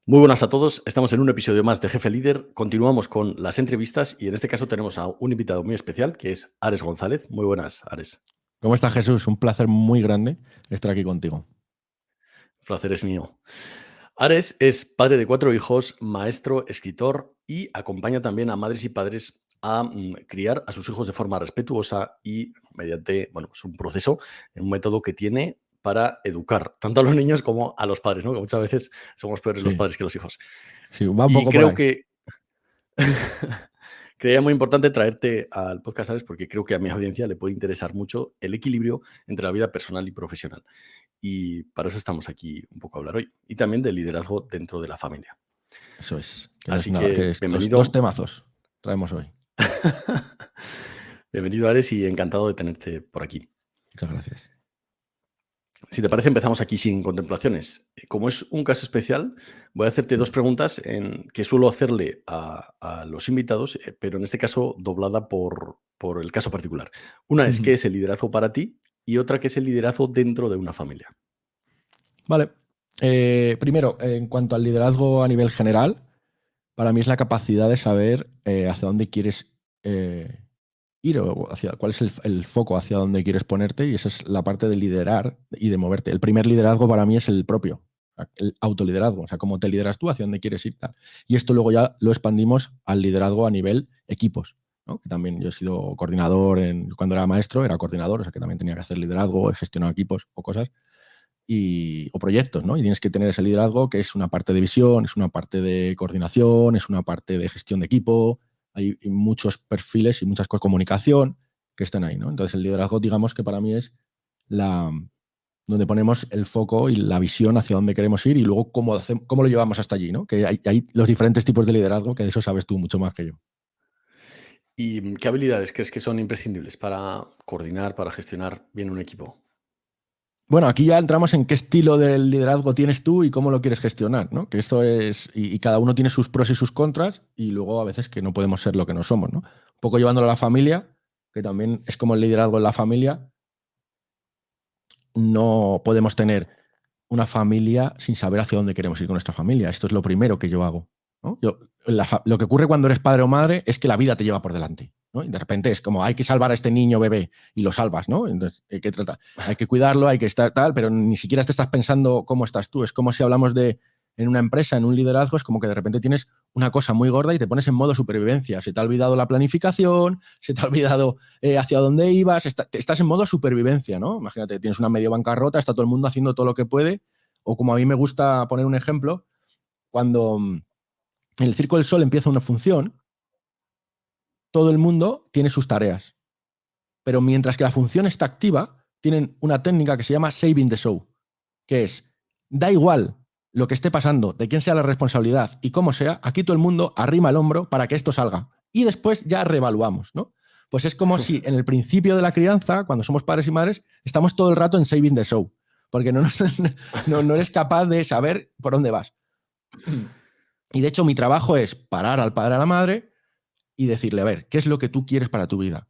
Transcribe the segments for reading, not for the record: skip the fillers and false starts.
Muy buenas a todos, estamos en un episodio más de Jefe Líder, continuamos con las entrevistas y en este caso tenemos a un invitado muy especial que es Ares González. Muy buenas, Ares. ¿Cómo estás, Jesús? Un placer muy grande estar aquí contigo. El placer es mío. Ares es padre de 4 hijos, maestro, escritor y acompaña también a madres y padres a criar a sus hijos de forma respetuosa y mediante, bueno, es un proceso, un método que tiene para educar tanto a los niños como a los padres, ¿no? Que muchas veces somos peores los Sí, padres que los hijos. sí, va un Y poco por creo ahí. que creía muy importante traerte al podcast, ¿sabes? Porque creo que a mi audiencia le puede interesar mucho el equilibrio entre la vida personal y profesional. Y para eso estamos aquí un poco a hablar hoy. Y también del liderazgo dentro de la familia. Eso es. Que no es Así nada, que que es dos bienvenido. temazos traemos hoy. Bienvenido, Ares, y encantado de tenerte por aquí. Muchas gracias. Si te parece, empezamos aquí sin contemplaciones. Como es un caso especial, voy a hacerte dos preguntas que suelo hacerle a los invitados, pero en este caso doblada por el caso particular. Una es, ¿qué es el liderazgo para ti? Y otra, ¿qué es el liderazgo dentro de una familia? Vale. Primero, en cuanto al liderazgo a nivel general, para mí es la capacidad de saber hacia dónde quieres ir o cuál es el foco hacia dónde quieres ponerte, y esa es la parte de liderar y de moverte. El primer liderazgo para mí es el propio, el autoliderazgo, o sea, cómo te lideras tú, hacia dónde quieres ir. Tal. Y esto luego ya lo expandimos al liderazgo a nivel equipos, ¿no? Que también yo he sido coordinador, cuando era maestro era coordinador, o sea que también tenía que hacer liderazgo, he gestionado equipos o cosas, o proyectos, ¿no? Y tienes que tener ese liderazgo que es una parte de visión, es una parte de coordinación, es una parte de gestión de equipo. Hay muchos perfiles y muchas cosas, comunicación, que están ahí, ¿no? Entonces el liderazgo, digamos que para mí es donde ponemos el foco y la visión hacia dónde queremos ir y luego cómo lo llevamos hasta allí, ¿no? Que hay los diferentes tipos de liderazgo, que de eso sabes tú mucho más que yo. ¿Y qué habilidades crees que son imprescindibles para coordinar, para gestionar bien un equipo? Bueno, aquí ya entramos en qué estilo de liderazgo tienes tú y cómo lo quieres gestionar, ¿no? Que esto es, y cada uno tiene sus pros y sus contras, y luego a veces que no podemos ser lo que no somos, ¿no? Un poco llevándolo a la familia, que también es como el liderazgo en la familia. No podemos tener una familia sin saber hacia dónde queremos ir con nuestra familia. Esto es lo primero que yo hago, ¿no? Lo que ocurre cuando eres padre o madre es que la vida te lleva por delante, ¿no? Y de repente es como, hay que salvar a este niño bebé, y lo salvas, ¿no? Entonces, ¿qué trata? Hay que cuidarlo, hay que estar tal, pero ni siquiera te estás pensando cómo estás tú. Es como si hablamos en una empresa, en un liderazgo, es como que de repente tienes una cosa muy gorda y te pones en modo supervivencia. Se te ha olvidado la planificación, se te ha olvidado hacia dónde ibas, estás en modo supervivencia, ¿no? Imagínate, tienes una medio bancarrota, está todo el mundo haciendo todo lo que puede, o como a mí me gusta poner un ejemplo, cuando en el Circo del Sol empieza una función, todo el mundo tiene sus tareas, pero mientras que la función está activa, tienen una técnica que se llama saving the show, que es, da igual lo que esté pasando, de quién sea la responsabilidad y cómo sea, aquí todo el mundo arrima el hombro para que esto salga. Y después ya reevaluamos, ¿no? Pues es como si en el principio de la crianza, cuando somos padres y madres, estamos todo el rato en saving the show, porque no eres capaz de saber por dónde vas. Y de hecho mi trabajo es parar al padre, a la madre, y decirle, a ver, ¿qué es lo que tú quieres para tu vida?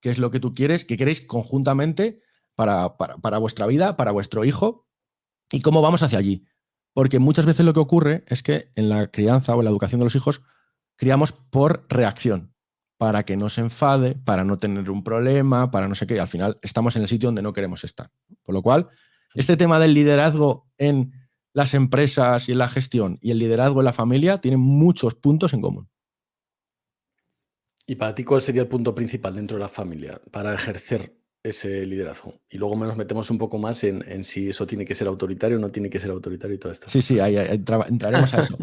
¿Qué es lo que tú quieres, que queréis conjuntamente para vuestra vida, para vuestro hijo? ¿Y cómo vamos hacia allí? Porque muchas veces lo que ocurre es que en la crianza o en la educación de los hijos criamos por reacción, para que no se enfade, para no tener un problema, para no sé qué. Y al final estamos en el sitio donde no queremos estar. Por lo cual, este tema del liderazgo en las empresas y en la gestión y el liderazgo en la familia tienen muchos puntos en común. ¿Y para ti cuál sería el punto principal dentro de la familia para ejercer ese liderazgo? Y luego nos metemos un poco más en si eso tiene que ser autoritario o no tiene que ser autoritario y todas estas Sí, sí, cosas. ahí entraremos a eso.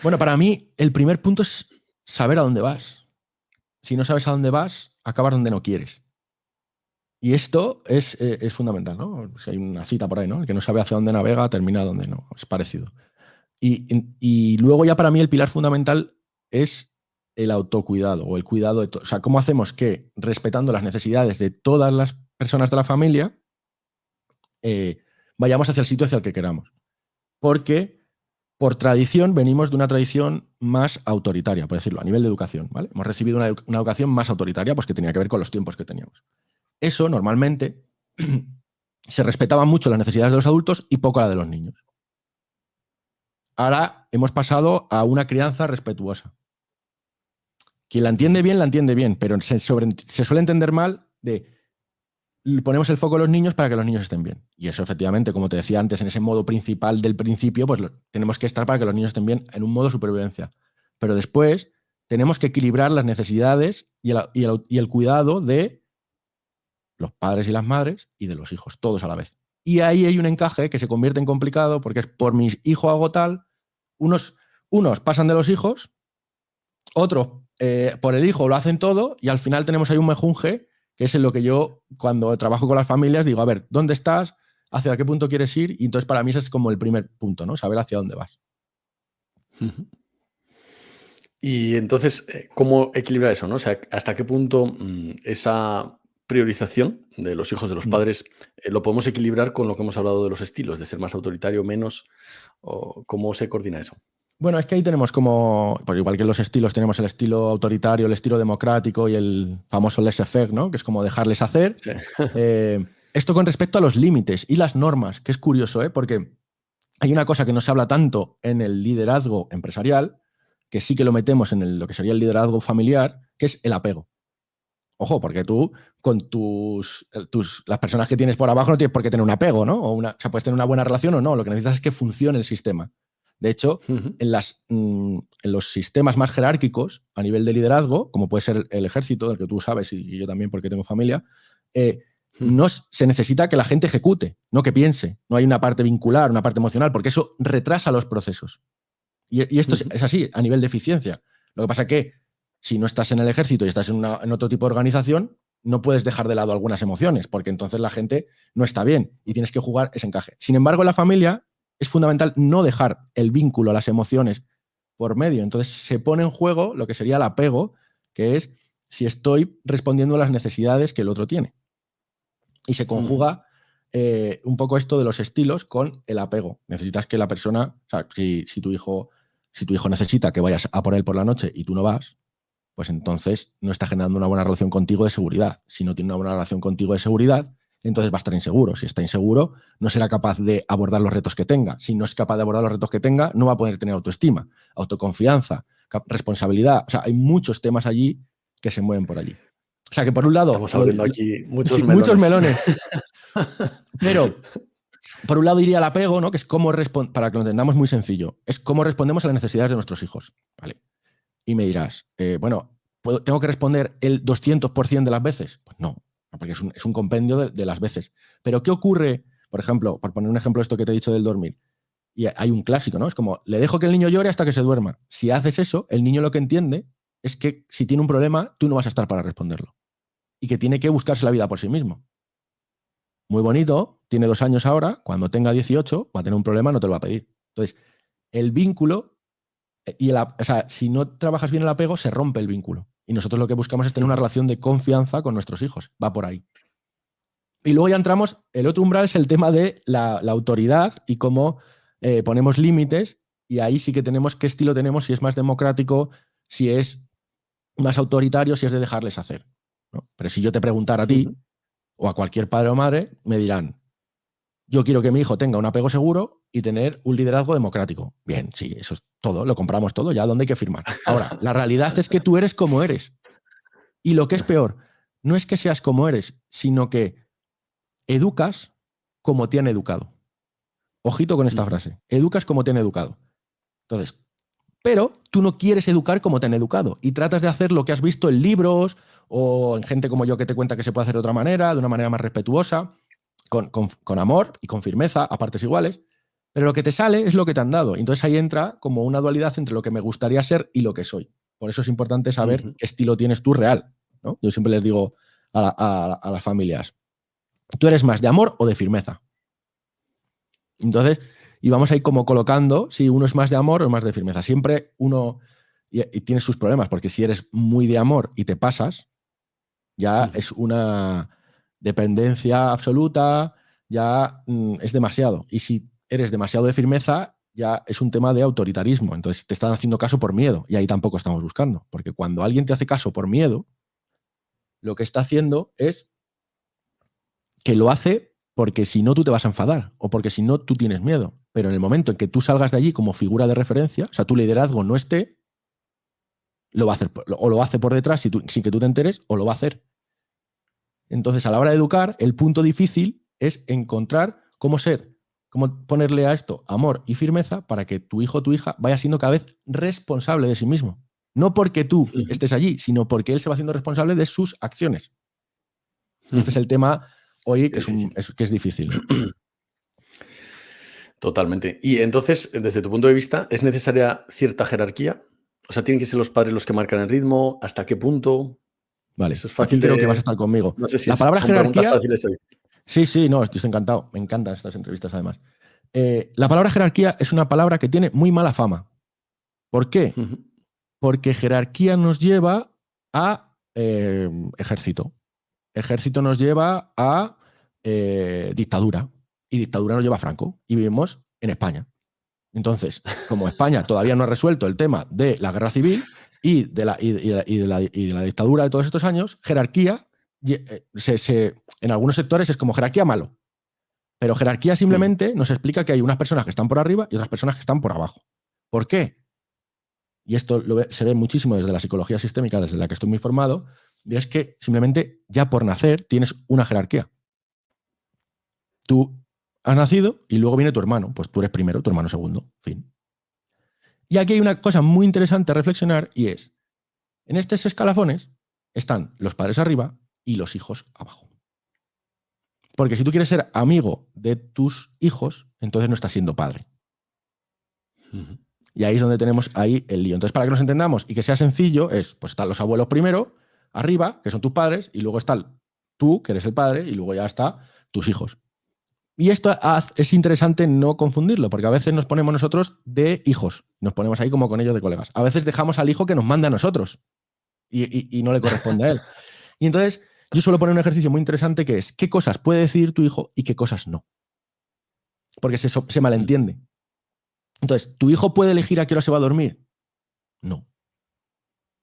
Bueno, para mí el primer punto es saber a dónde vas. Si no sabes a dónde vas, acabas donde no quieres. Y esto es fundamental, ¿no? Si hay una cita por ahí, ¿no? El que no sabe hacia dónde navega, termina donde no. Es parecido. Y luego ya para mí el pilar fundamental es el autocuidado o el cuidado de todo. O sea, ¿cómo hacemos que, respetando las necesidades de todas las personas de la familia, vayamos hacia el sitio hacia el que queramos? Porque por tradición venimos de una tradición más autoritaria, por decirlo, a nivel de educación, ¿vale? Hemos recibido una educación más autoritaria, pues que tenía que ver con los tiempos que teníamos. Eso normalmente se respetaban mucho las necesidades de los adultos y poco la de los niños. ahora hemos pasado a una crianza respetuosa. Quien la entiende bien, pero se suele entender mal de ponemos el foco en los niños para que los niños estén bien. Y eso, efectivamente, como te decía antes, en ese modo principal del principio, pues tenemos que estar para que los niños estén bien en un modo supervivencia. Pero después tenemos que equilibrar las necesidades y el cuidado de los padres y las madres y de los hijos, todos a la vez. Y ahí hay un encaje que se convierte en complicado porque es por mi hijo hago tal, unos pasan de los hijos, otros por el hijo lo hacen todo y al final tenemos ahí un mejunje que es en lo que yo cuando trabajo con las familias digo, a ver, ¿dónde estás? ¿Hacia qué punto quieres ir? Y entonces para mí ese es como el primer punto, ¿no? Saber hacia dónde vas. Y entonces, ¿cómo equilibrar eso, no? O sea, ¿hasta qué punto esa priorización de los hijos de los padres lo podemos equilibrar con lo que hemos hablado de los estilos, de ser más autoritario, menos? ¿O cómo se coordina eso? Bueno, es que ahí tenemos como, pues igual que en los estilos, tenemos el estilo autoritario, el estilo democrático y el famoso laissez-faire, ¿no? Que es como dejarles hacer. Sí. Esto con respecto a los límites y las normas, que es curioso, porque hay una cosa que no se habla tanto en el liderazgo empresarial, que sí que lo metemos en lo que sería el liderazgo familiar, que es el apego. Ojo, porque tú con las personas que tienes por abajo no tienes por qué tener un apego, ¿no? O sea, puedes tener una buena relación o no. Lo que necesitas es que funcione el sistema. De hecho, en los sistemas más jerárquicos a nivel de liderazgo, como puede ser el ejército, del que tú sabes y yo también porque tengo familia, no se necesita que la gente ejecute, no que piense. No hay una parte vincular, una parte emocional, porque eso retrasa los procesos. Y esto es así, a nivel de eficiencia. Lo que pasa es que si no estás en el ejército y estás en otro tipo de organización, no puedes dejar de lado algunas emociones, porque entonces la gente no está bien y tienes que jugar ese encaje. Sin embargo, en la familia es fundamental no dejar el vínculo a las emociones por medio. Entonces se pone en juego lo que sería el apego, que es si estoy respondiendo a las necesidades que el otro tiene. Y se conjuga un poco esto de los estilos con el apego. Necesitas que la persona, o sea, si tu hijo necesita que vayas a por él por la noche y tú no vas, pues entonces no está generando una buena relación contigo de seguridad. Si no tiene una buena relación contigo de seguridad, entonces va a estar inseguro. Si está inseguro, no será capaz de abordar los retos que tenga. Si no es capaz de abordar los retos que tenga, no va a poder tener autoestima, autoconfianza, responsabilidad. O sea, hay muchos temas allí que se mueven por allí. O sea, que por un lado... Estamos abriendo aquí muchos sí, melones. Muchos melones. Pero, por un lado iría el apego, ¿no? Que es cómo para que lo entendamos muy sencillo. Es cómo respondemos a las necesidades de nuestros hijos. ¿Vale? Y me dirás, bueno, ¿tengo que responder el 200% de las veces? Pues no, porque es un compendio de las veces. Pero ¿qué ocurre, por ejemplo, por poner un ejemplo de esto que te he dicho del dormir? Y hay un clásico, ¿no? Es como, le dejo que el niño llore hasta que se duerma. Si haces eso, el niño lo que entiende es que si tiene un problema, tú no vas a estar para responderlo. Y que tiene que buscarse la vida por sí mismo. Muy bonito, tiene 2 años ahora, cuando tenga 18, va a tener un problema, no te lo va a pedir. Entonces, el vínculo... o sea, si no trabajas bien el apego, se rompe el vínculo. Y nosotros lo que buscamos es tener una relación de confianza con nuestros hijos. Va por ahí. Y luego ya entramos, el otro umbral es el tema de la autoridad y cómo ponemos límites. Y ahí sí que tenemos qué estilo tenemos, si es más democrático, si es más autoritario, si es de dejarles hacer, ¿no? Pero si yo te preguntara a ti o a cualquier padre o madre, me dirán, yo quiero que mi hijo tenga un apego seguro y tener un liderazgo democrático. Bien, sí, eso es todo, lo compramos todo, ya dónde hay que firmar. Ahora, la realidad es que tú eres como eres. Y lo que es peor, no es que seas como eres, sino que educas como te han educado. Ojito con esta frase, educas como te han educado. Entonces, pero tú no quieres educar como te han educado y tratas de hacer lo que has visto en libros o en gente como yo que te cuenta que se puede hacer de otra manera, de una manera más respetuosa, con amor y con firmeza a partes iguales, pero lo que te sale es lo que te han dado. Entonces ahí entra como una dualidad entre lo que me gustaría ser y lo que soy. Por eso es importante saber qué estilo tienes tú real, ¿no? Yo siempre les digo a las familias, ¿tú eres más de amor o de firmeza? Entonces, y vamos ahí como colocando si uno es más de amor o más de firmeza. Siempre uno y tiene sus problemas, porque si eres muy de amor y te pasas, ya es una dependencia absoluta, ya es demasiado. Y si eres demasiado de firmeza, ya es un tema de autoritarismo. Entonces te están haciendo caso por miedo y ahí tampoco estamos buscando. Porque cuando alguien te hace caso por miedo, lo que está haciendo es que lo hace porque si no tú te vas a enfadar o porque si no tú tienes miedo. Pero en el momento en que tú salgas de allí como figura de referencia, o sea, tu liderazgo no esté, lo va a hacer, o lo hace por detrás sin que tú te enteres, o lo va a hacer. Entonces, a la hora de educar, el punto difícil es encontrar cómo ponerle a esto amor y firmeza para que tu hijo o tu hija vaya siendo cada vez responsable de sí mismo. No porque tú estés allí, sino porque él se va haciendo responsable de sus acciones. Este es el tema hoy que es difícil, ¿no? Totalmente. Y entonces, desde tu punto de vista, ¿es necesaria cierta jerarquía? O sea, ¿tienen que ser los padres los que marcan el ritmo? ¿Hasta qué punto? Vale, Eso es aquí fácil creo que vas a de... estar conmigo. No sé si La palabra son preguntas jerarquía, fáciles hoy. sí, no, estoy encantado. Me encantan estas entrevistas además. La palabra jerarquía es una palabra que tiene muy mala fama. ¿Por qué? Porque jerarquía nos lleva a ejército. Ejército nos lleva a dictadura. Y dictadura nos lleva a Franco. Y vivimos en España. Entonces, como España todavía no ha resuelto el tema de la guerra civil y de la dictadura de todos estos años, jerarquía, en algunos sectores es como jerarquía malo. Pero jerarquía simplemente nos explica que hay unas personas que están por arriba y otras personas que están por abajo. ¿Por qué? Y esto se ve muchísimo desde la psicología sistémica, desde la que estoy muy formado, y es que simplemente ya por nacer tienes una jerarquía. Tú has nacido y luego viene tu hermano, pues tú eres primero, tu hermano segundo, fin. Y aquí hay una cosa muy interesante a reflexionar y es, en estos escalafones están los padres arriba y los hijos abajo. Porque si tú quieres ser amigo de tus hijos, entonces no estás siendo padre. Y ahí es donde tenemos ahí el lío. Entonces, para que nos entendamos y que sea sencillo, pues están los abuelos primero, arriba, que son tus padres, y luego está tú, que eres el padre, y luego ya está tus hijos. Y esto es interesante no confundirlo, porque a veces nos ponemos nosotros de hijos, nos ponemos ahí como con ellos de colegas. A veces dejamos al hijo que nos manda a nosotros y no le corresponde a él. Y entonces yo suelo poner un ejercicio muy interesante que es qué cosas puede decidir tu hijo y qué cosas no. Porque se malentiende. Entonces, ¿tu hijo puede elegir a qué hora se va a dormir? No.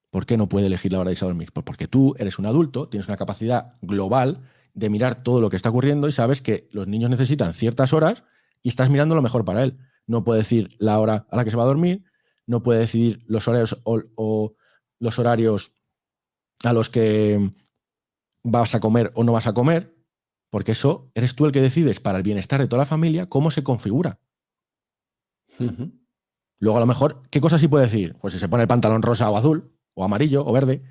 ¿Por qué no puede elegir la hora de irse a dormir? Pues porque tú eres un adulto, tienes una capacidad global de mirar todo lo que está ocurriendo y sabes que los niños necesitan ciertas horas y estás mirando lo mejor para él. No puede decir la hora a la que se va a dormir, no puede decidir los horarios o los horarios a los que vas a comer o no vas a comer, porque eso eres tú el que decides para el bienestar de toda la familia cómo se configura. Luego, a lo mejor, ¿qué cosas sí puede decir? Pues si se pone el pantalón rosa o azul, o amarillo, o verde,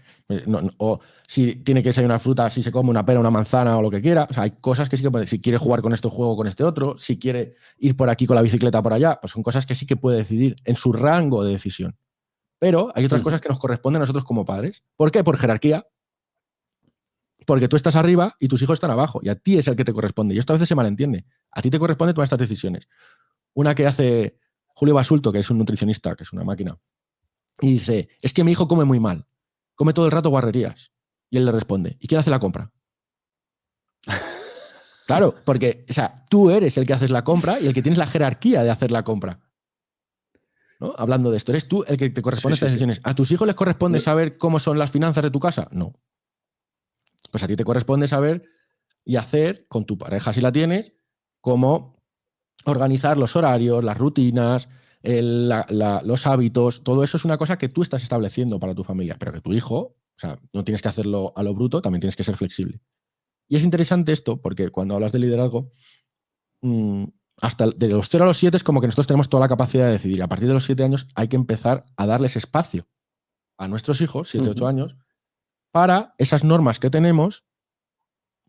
o si tiene que desayunar fruta, si se come una pera, una manzana o lo que quiera. O sea, hay cosas que sí que puede decir. Si quiere jugar con este juego o con este otro, si quiere ir por aquí con la bicicleta por allá, pues son cosas que sí que puede decidir en su rango de decisión. Pero hay otras cosas que nos corresponden a nosotros como padres. ¿Por qué? Por jerarquía. Porque tú estás arriba y tus hijos están abajo. Y a ti es el que te corresponde. Y esto a veces se malentiende. A ti te corresponde tomar estas decisiones. Una que hace Julio Basulto, que es un nutricionista, que es una máquina, y dice, es que mi hijo come muy mal, come todo el rato guarrerías. Y él le responde, ¿y quién hace la compra? Claro, porque tú eres el que haces la compra y el que tienes la jerarquía de hacer la compra. ¿No? Hablando de esto, ¿eres tú el que te corresponde estas decisiones? ¿A tus hijos les corresponde saber cómo son las finanzas de tu casa? No. Pues a ti te corresponde saber y hacer con tu pareja, si la tienes, cómo organizar los horarios, las rutinas, los hábitos. Todo eso es una cosa que tú estás estableciendo para tu familia, pero que tu hijo, no tienes que hacerlo a lo bruto, también tienes que ser flexible. Y es interesante esto porque cuando hablas de liderazgo, hasta de los 0 a los 7 es como que nosotros tenemos toda la capacidad de decidir. A partir de los 7 años hay que empezar a darles espacio a nuestros hijos, 7, 8 años, para esas normas que tenemos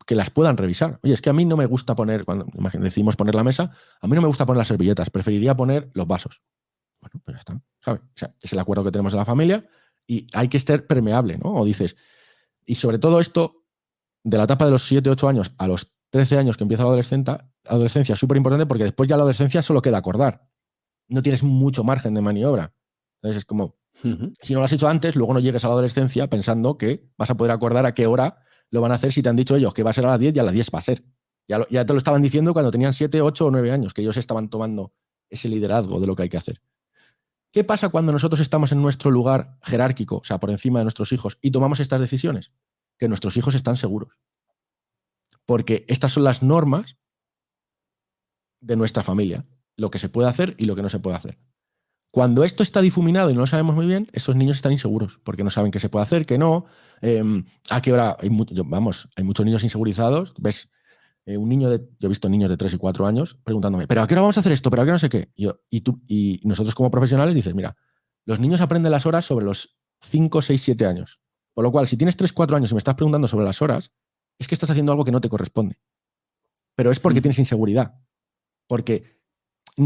que las puedan revisar. Oye, es que a mí no me gusta poner, cuando decimos poner la mesa, a mí no me gusta poner las servilletas, preferiría poner los vasos. Bueno, pues ya está, ¿sabes? O sea, es el acuerdo que tenemos en la familia y hay que estar permeable, ¿no? O dices, y sobre todo esto, de la etapa de los 7, 8 años a los 13 años que empieza la adolescencia es súper importante porque después ya la adolescencia solo queda acordar. No tienes mucho margen de maniobra. Entonces es como, si no lo has hecho antes, luego no llegues a la adolescencia pensando que vas a poder acordar a qué hora lo van a hacer si te han dicho ellos que va a ser a las 10 y a las 10 va a ser. Ya te lo estaban diciendo cuando tenían 7, 8 o 9 años, que ellos estaban tomando ese liderazgo de lo que hay que hacer. ¿Qué pasa cuando nosotros estamos en nuestro lugar jerárquico, o sea, por encima de nuestros hijos, y tomamos estas decisiones? Que nuestros hijos están seguros. Porque estas son las normas de nuestra familia, lo que se puede hacer y lo que no se puede hacer. Cuando esto está difuminado y no lo sabemos muy bien, esos niños están inseguros porque no saben qué se puede hacer, qué no, a qué hora. Hay muchos niños insegurizados. Ves yo he visto niños de 3 y 4 años preguntándome, ¿pero a qué hora vamos a hacer esto? ¿Pero a qué no sé qué? Y nosotros como profesionales dices, mira, los niños aprenden las horas sobre los 5, 6, 7 años. Por lo cual, si tienes 3, 4 años y me estás preguntando sobre las horas, es que estás haciendo algo que no te corresponde. Pero es porque tienes inseguridad. Porque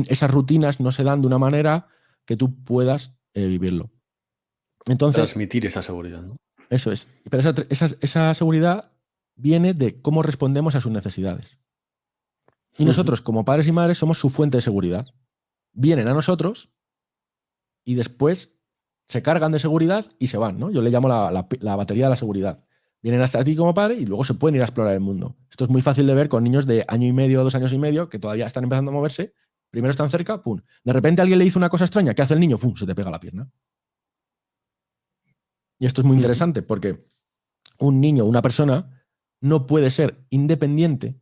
esas rutinas no se dan de una manera que tú puedas vivirlo. Entonces, transmitir esa seguridad, ¿no? Eso es. Pero esa seguridad viene de cómo respondemos a sus necesidades. Y nosotros, como padres y madres, somos su fuente de seguridad. Vienen a nosotros y después se cargan de seguridad y se van, ¿no? Yo le llamo la batería de la seguridad. Vienen hasta ti como padre y luego se pueden ir a explorar el mundo. Esto es muy fácil de ver con niños de 1 año y medio, 2 años y medio, que todavía están empezando a moverse. Primero están cerca, pum. De repente alguien le dice una cosa extraña, ¿qué hace el niño? Pum, se te pega la pierna. Y esto es muy interesante porque un niño, una persona, no puede ser independiente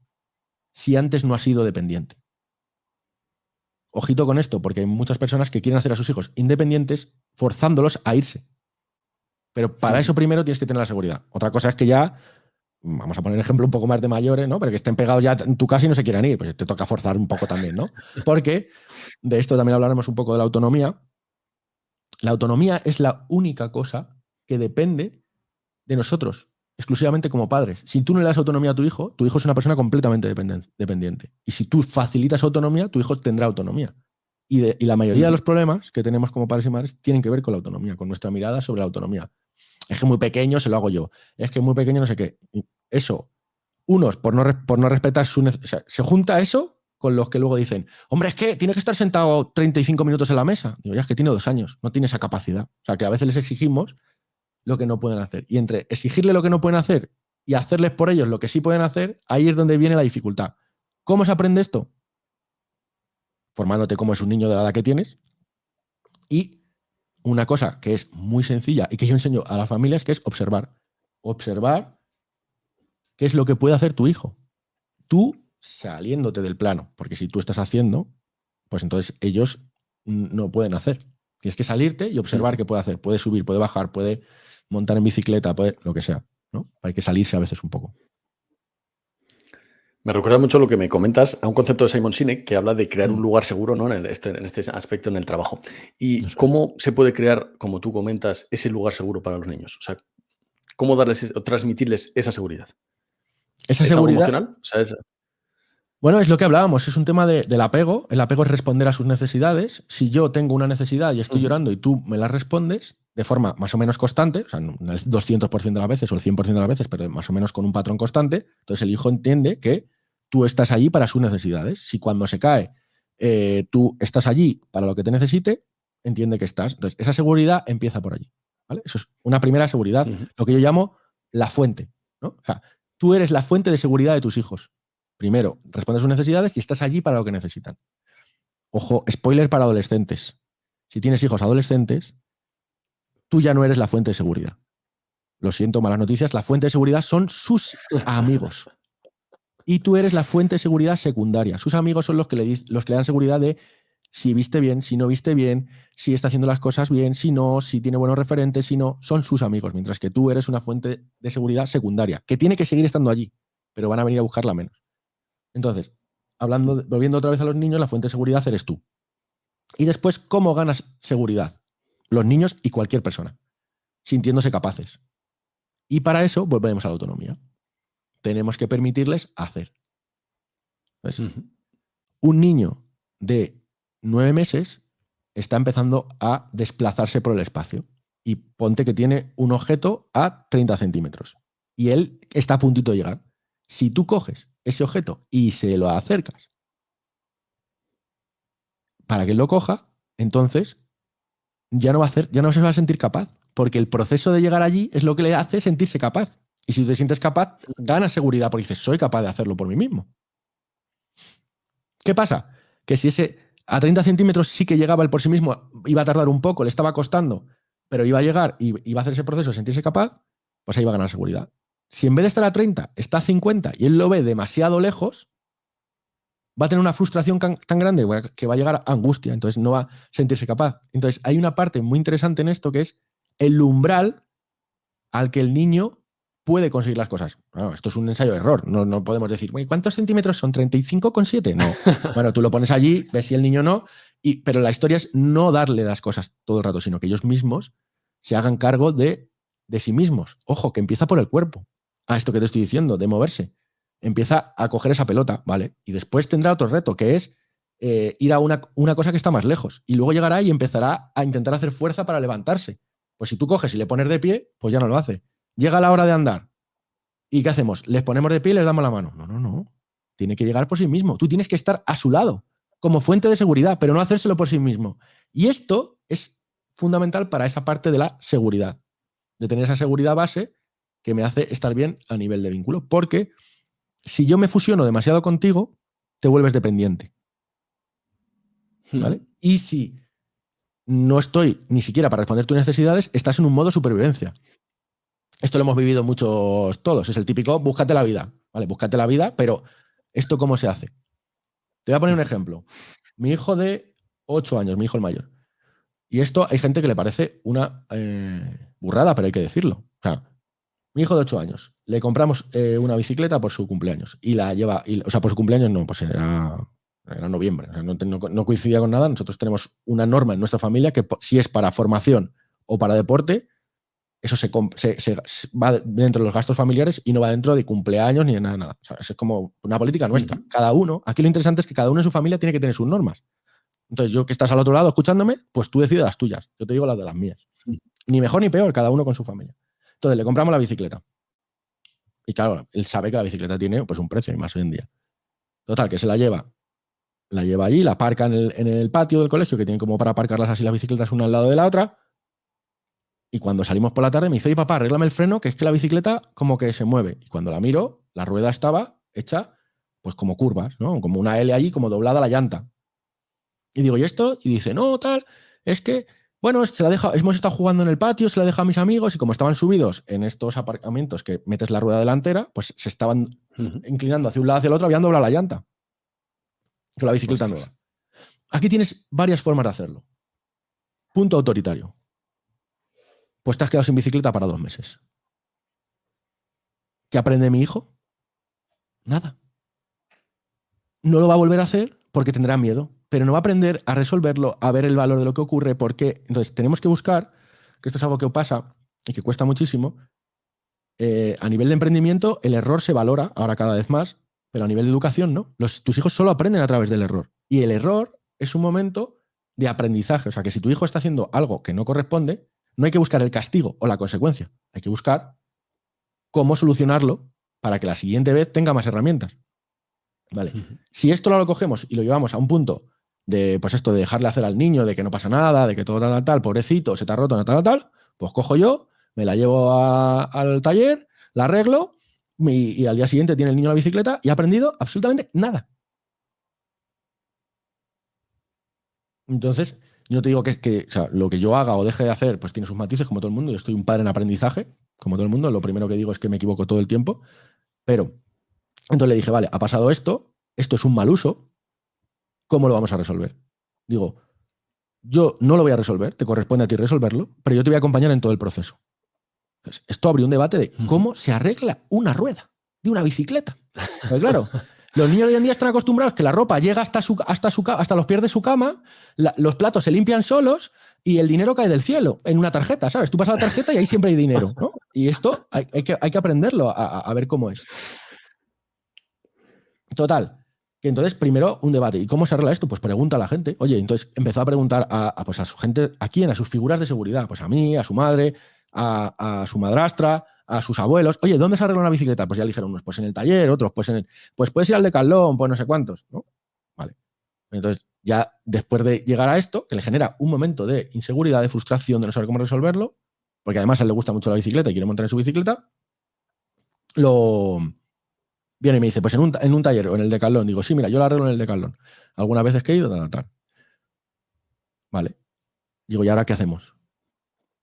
si antes no ha sido dependiente. Ojito con esto, porque hay muchas personas que quieren hacer a sus hijos independientes forzándolos a irse. Pero para eso primero tienes que tener la seguridad. Otra cosa es que ya, vamos a poner ejemplo un poco más de mayores, ¿no? Pero que estén pegados ya en tu casa y no se quieran ir, pues te toca forzar un poco también, ¿no? Porque de esto también hablaremos un poco de la autonomía. La autonomía es la única cosa que depende de nosotros, exclusivamente como padres. Si tú no le das autonomía a tu hijo es una persona completamente dependiente. Y si tú facilitas autonomía, tu hijo tendrá autonomía. Y la mayoría de los problemas que tenemos como padres y madres tienen que ver con la autonomía, con nuestra mirada sobre la autonomía. Es que muy pequeño se lo hago yo. Es que muy pequeño no sé qué. Eso, unos por no respetar su necesidad. O sea, se junta eso con los que luego dicen, hombre, es que tiene que estar sentado 35 minutos en la mesa. Digo, ya es que tiene 2 años, no tiene esa capacidad. O sea, que a veces les exigimos lo que no pueden hacer. Y entre exigirle lo que no pueden hacer y hacerles por ellos lo que sí pueden hacer, ahí es donde viene la dificultad. ¿Cómo se aprende esto? Formándote como es un niño de la edad que tienes. Y una cosa que es muy sencilla y que yo enseño a las familias, que es observar. Observar qué es lo que puede hacer tu hijo. Tú saliéndote del plano, porque si tú estás haciendo, pues entonces ellos no pueden hacer. Tienes que salirte y observar qué puede hacer. Puede subir, puede bajar, puede montar en bicicleta, puede lo que sea, ¿no? Hay que salirse a veces un poco. Me recuerda mucho lo que me comentas a un concepto de Simon Sinek que habla de crear un lugar seguro, ¿no? En este aspecto en el trabajo. ¿Y cómo se puede crear, como tú comentas, ese lugar seguro para los niños? O sea, ¿cómo darles o transmitirles esa seguridad? Esa ¿Es algo seguridad, emocional? O sea, bueno, es lo que hablábamos, es un tema del apego. El apego es responder a sus necesidades. Si yo tengo una necesidad y estoy llorando y tú me la respondes de forma más o menos constante, o sea, no el 200% de las veces o el 100% de las veces, pero más o menos con un patrón constante, entonces el hijo entiende que tú estás allí para sus necesidades. Si cuando se cae tú estás allí para lo que te necesite, entiende que estás. Entonces, esa seguridad empieza por allí, ¿vale? Eso es una primera seguridad, lo que yo llamo la fuente, ¿no? O sea, tú eres la fuente de seguridad de tus hijos. Primero, respondes a sus necesidades y estás allí para lo que necesitan. Ojo, spoiler para adolescentes. Si tienes hijos adolescentes, tú ya no eres la fuente de seguridad. Lo siento, malas noticias. La fuente de seguridad son sus amigos. Y tú eres la fuente de seguridad secundaria. Sus amigos son los que le dan seguridad de si viste bien, si no viste bien, si está haciendo las cosas bien, si no, si tiene buenos referentes, si no. Son sus amigos, mientras que tú eres una fuente de seguridad secundaria, que tiene que seguir estando allí, pero van a venir a buscarla menos. Entonces, volviendo otra vez a los niños, la fuente de seguridad eres tú. Y después, ¿cómo ganas seguridad? Los niños y cualquier persona, sintiéndose capaces. Y para eso volvemos a la autonomía. Tenemos que permitirles hacer. ¿Ves? Un niño de 9 meses está empezando a desplazarse por el espacio. Y ponte que tiene un objeto a 30 centímetros. Y él está a puntito de llegar. Si tú coges ese objeto y se lo acercas para que él lo coja, entonces ya no se va a sentir capaz, porque el proceso de llegar allí es lo que le hace sentirse capaz. Y si tú te sientes capaz, ganas seguridad porque dices, soy capaz de hacerlo por mí mismo. ¿Qué pasa? Que si ese a 30 centímetros sí que llegaba él por sí mismo, iba a tardar un poco, le estaba costando, pero iba a llegar y iba a hacer ese proceso de sentirse capaz, pues ahí va a ganar seguridad. Si en vez de estar a 30, está a 50 y él lo ve demasiado lejos, va a tener una frustración tan grande que va a llegar a angustia, entonces no va a sentirse capaz. Entonces hay una parte muy interesante en esto que es el umbral al que el niño puede conseguir las cosas. Bueno, esto es un ensayo-error, no podemos decir, ¿cuántos centímetros son? ¿35,7? No. Bueno, tú lo pones allí, ves si el niño no, pero la historia es no darle las cosas todo el rato, sino que ellos mismos se hagan cargo de sí mismos. Ojo, que empieza por el cuerpo. A esto que te estoy diciendo, de moverse. Empieza a coger esa pelota, ¿vale? Y después tendrá otro reto, que es ir a una cosa que está más lejos. Y luego llegará y empezará a intentar hacer fuerza para levantarse. Pues si tú coges y le pones de pie, pues ya no lo hace. Llega la hora de andar. ¿Y qué hacemos? ¿Les ponemos de pie y les damos la mano? No. Tiene que llegar por sí mismo. Tú tienes que estar a su lado, como fuente de seguridad, pero no hacérselo por sí mismo. Y esto es fundamental para esa parte de la seguridad, de tener esa seguridad base que me hace estar bien a nivel de vínculo. Porque si yo me fusiono demasiado contigo, te vuelves dependiente. ¿Vale? Y si no estoy ni siquiera para responder tus necesidades, estás en un modo supervivencia. Esto lo hemos vivido muchos todos. Es el típico, búscate la vida. Vale, búscate la vida, pero ¿esto cómo se hace? Te voy a poner un ejemplo. Mi hijo de 8 años, mi hijo el mayor. Y esto hay gente que le parece una burrada, pero hay que decirlo. O sea, mi hijo de 8 años, le compramos una bicicleta por su cumpleaños. Y la lleva, o sea, por su cumpleaños no, pues era noviembre. O sea, no coincidía con nada. Nosotros tenemos una norma en nuestra familia que si es para formación o para deporte, eso se va dentro de los gastos familiares y no va dentro de cumpleaños ni de nada. O sea, es como una política nuestra. Cada uno, aquí lo interesante es que cada uno en su familia tiene que tener sus normas. Entonces, yo que estás al otro lado escuchándome, pues tú decides las tuyas. Yo te digo las de las mías. Ni mejor ni peor, cada uno con su familia. Entonces, le compramos la bicicleta. Y claro, él sabe que la bicicleta tiene pues un precio, y más hoy en día. Total, que se la lleva allí, la aparca en el patio del colegio, que tiene como para aparcarlas así las bicicletas una al lado de la otra. Y cuando salimos por la tarde me dice, oye papá, arréglame el freno, que es que la bicicleta como que se mueve. Y cuando la miro, la rueda estaba hecha pues como curvas, ¿no? Como una L allí, como doblada la llanta. Y digo, ¿y esto? Y dice, no, tal, es que, bueno, hemos estado jugando en el patio, se la deja a mis amigos y como estaban subidos en estos aparcamientos que metes la rueda delantera, pues se estaban inclinando hacia un lado hacia el otro, habían doblado la llanta. Con la bicicleta nueva. Aquí tienes varias formas de hacerlo. Punto autoritario. Pues te has quedado sin bicicleta para 2 meses. ¿Qué aprende mi hijo? Nada. No lo va a volver a hacer porque tendrá miedo, pero no va a aprender a resolverlo, a ver el valor de lo que ocurre, porque entonces tenemos que buscar, que esto es algo que pasa y que cuesta muchísimo, a nivel de emprendimiento el error se valora ahora cada vez más, pero a nivel de educación no. Tus hijos solo aprenden a través del error. Y el error es un momento de aprendizaje. O sea, que si tu hijo está haciendo algo que no corresponde, no hay que buscar el castigo o la consecuencia. Hay que buscar cómo solucionarlo para que la siguiente vez tenga más herramientas. Vale. Si esto lo cogemos y lo llevamos a un punto de, pues esto, de dejarle hacer al niño, de que no pasa nada, de que todo tal, pobrecito, se te ha roto, tal, pues cojo yo, me la llevo al taller, la arreglo y al día siguiente tiene el niño la bicicleta y ha aprendido absolutamente nada. Entonces, yo no te digo que o sea, lo que yo haga o deje de hacer, pues tiene sus matices, como todo el mundo. Yo estoy un padre en aprendizaje, como todo el mundo. Lo primero que digo es que me equivoco todo el tiempo. Pero, entonces le dije, vale, ha pasado esto es un mal uso, ¿cómo lo vamos a resolver? Digo, yo no lo voy a resolver, te corresponde a ti resolverlo, pero yo te voy a acompañar en todo el proceso. Entonces, esto abrió un debate de cómo se arregla una rueda de una bicicleta. Porque claro, los niños de hoy en día están acostumbrados que la ropa llega hasta los pies de su cama, los platos se limpian solos y el dinero cae del cielo en una tarjeta, ¿sabes? Tú pasas la tarjeta y ahí siempre hay dinero, ¿no? Y esto hay que aprenderlo a ver cómo es. Total, que entonces primero un debate. ¿Y cómo se arregla esto? Pues pregunta a la gente. Oye, entonces empezó a preguntar pues a su gente, ¿a quién? A sus figuras de seguridad. Pues a mí, a su madre, a su madrastra, a sus abuelos. Oye, ¿dónde se arregla una bicicleta? Pues ya le dijeron unos, pues en el taller, otros, pues pues puedes ir al Decathlon, pues no sé cuántos, ¿no? Vale. Entonces, ya después de llegar a esto, que le genera un momento de inseguridad, de frustración, de no saber cómo resolverlo, porque además a él le gusta mucho la bicicleta y quiere montar en su bicicleta, viene y me dice, pues en un taller o en el Decathlon. Digo, sí, mira, yo la arreglo en el Decathlon. Algunas veces que he ido, tal. Vale. Digo, ¿y ahora qué hacemos?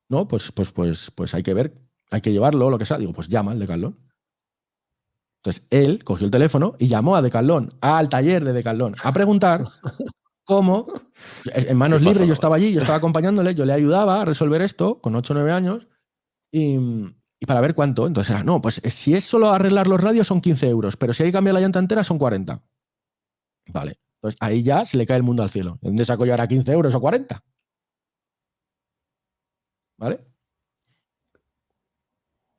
No, pues hay que ver, hay que llevarlo, lo que sea. Digo, pues llama al Decathlon. Entonces, él cogió el teléfono y llamó a Decathlon, al taller de Decathlon, a preguntar cómo, en manos ¿Qué libres, pasada, yo estaba macho? allí, yo estaba acompañándole, yo le ayudaba a resolver esto con 8 o 9 años y, y para ver cuánto. Entonces era, no, pues si es solo arreglar los radios son 15 euros, pero si hay que cambiar la llanta entera son 40. Vale, pues ahí ya se le cae el mundo al cielo. ¿De dónde saco yo ahora 15 euros o 40? ¿Vale?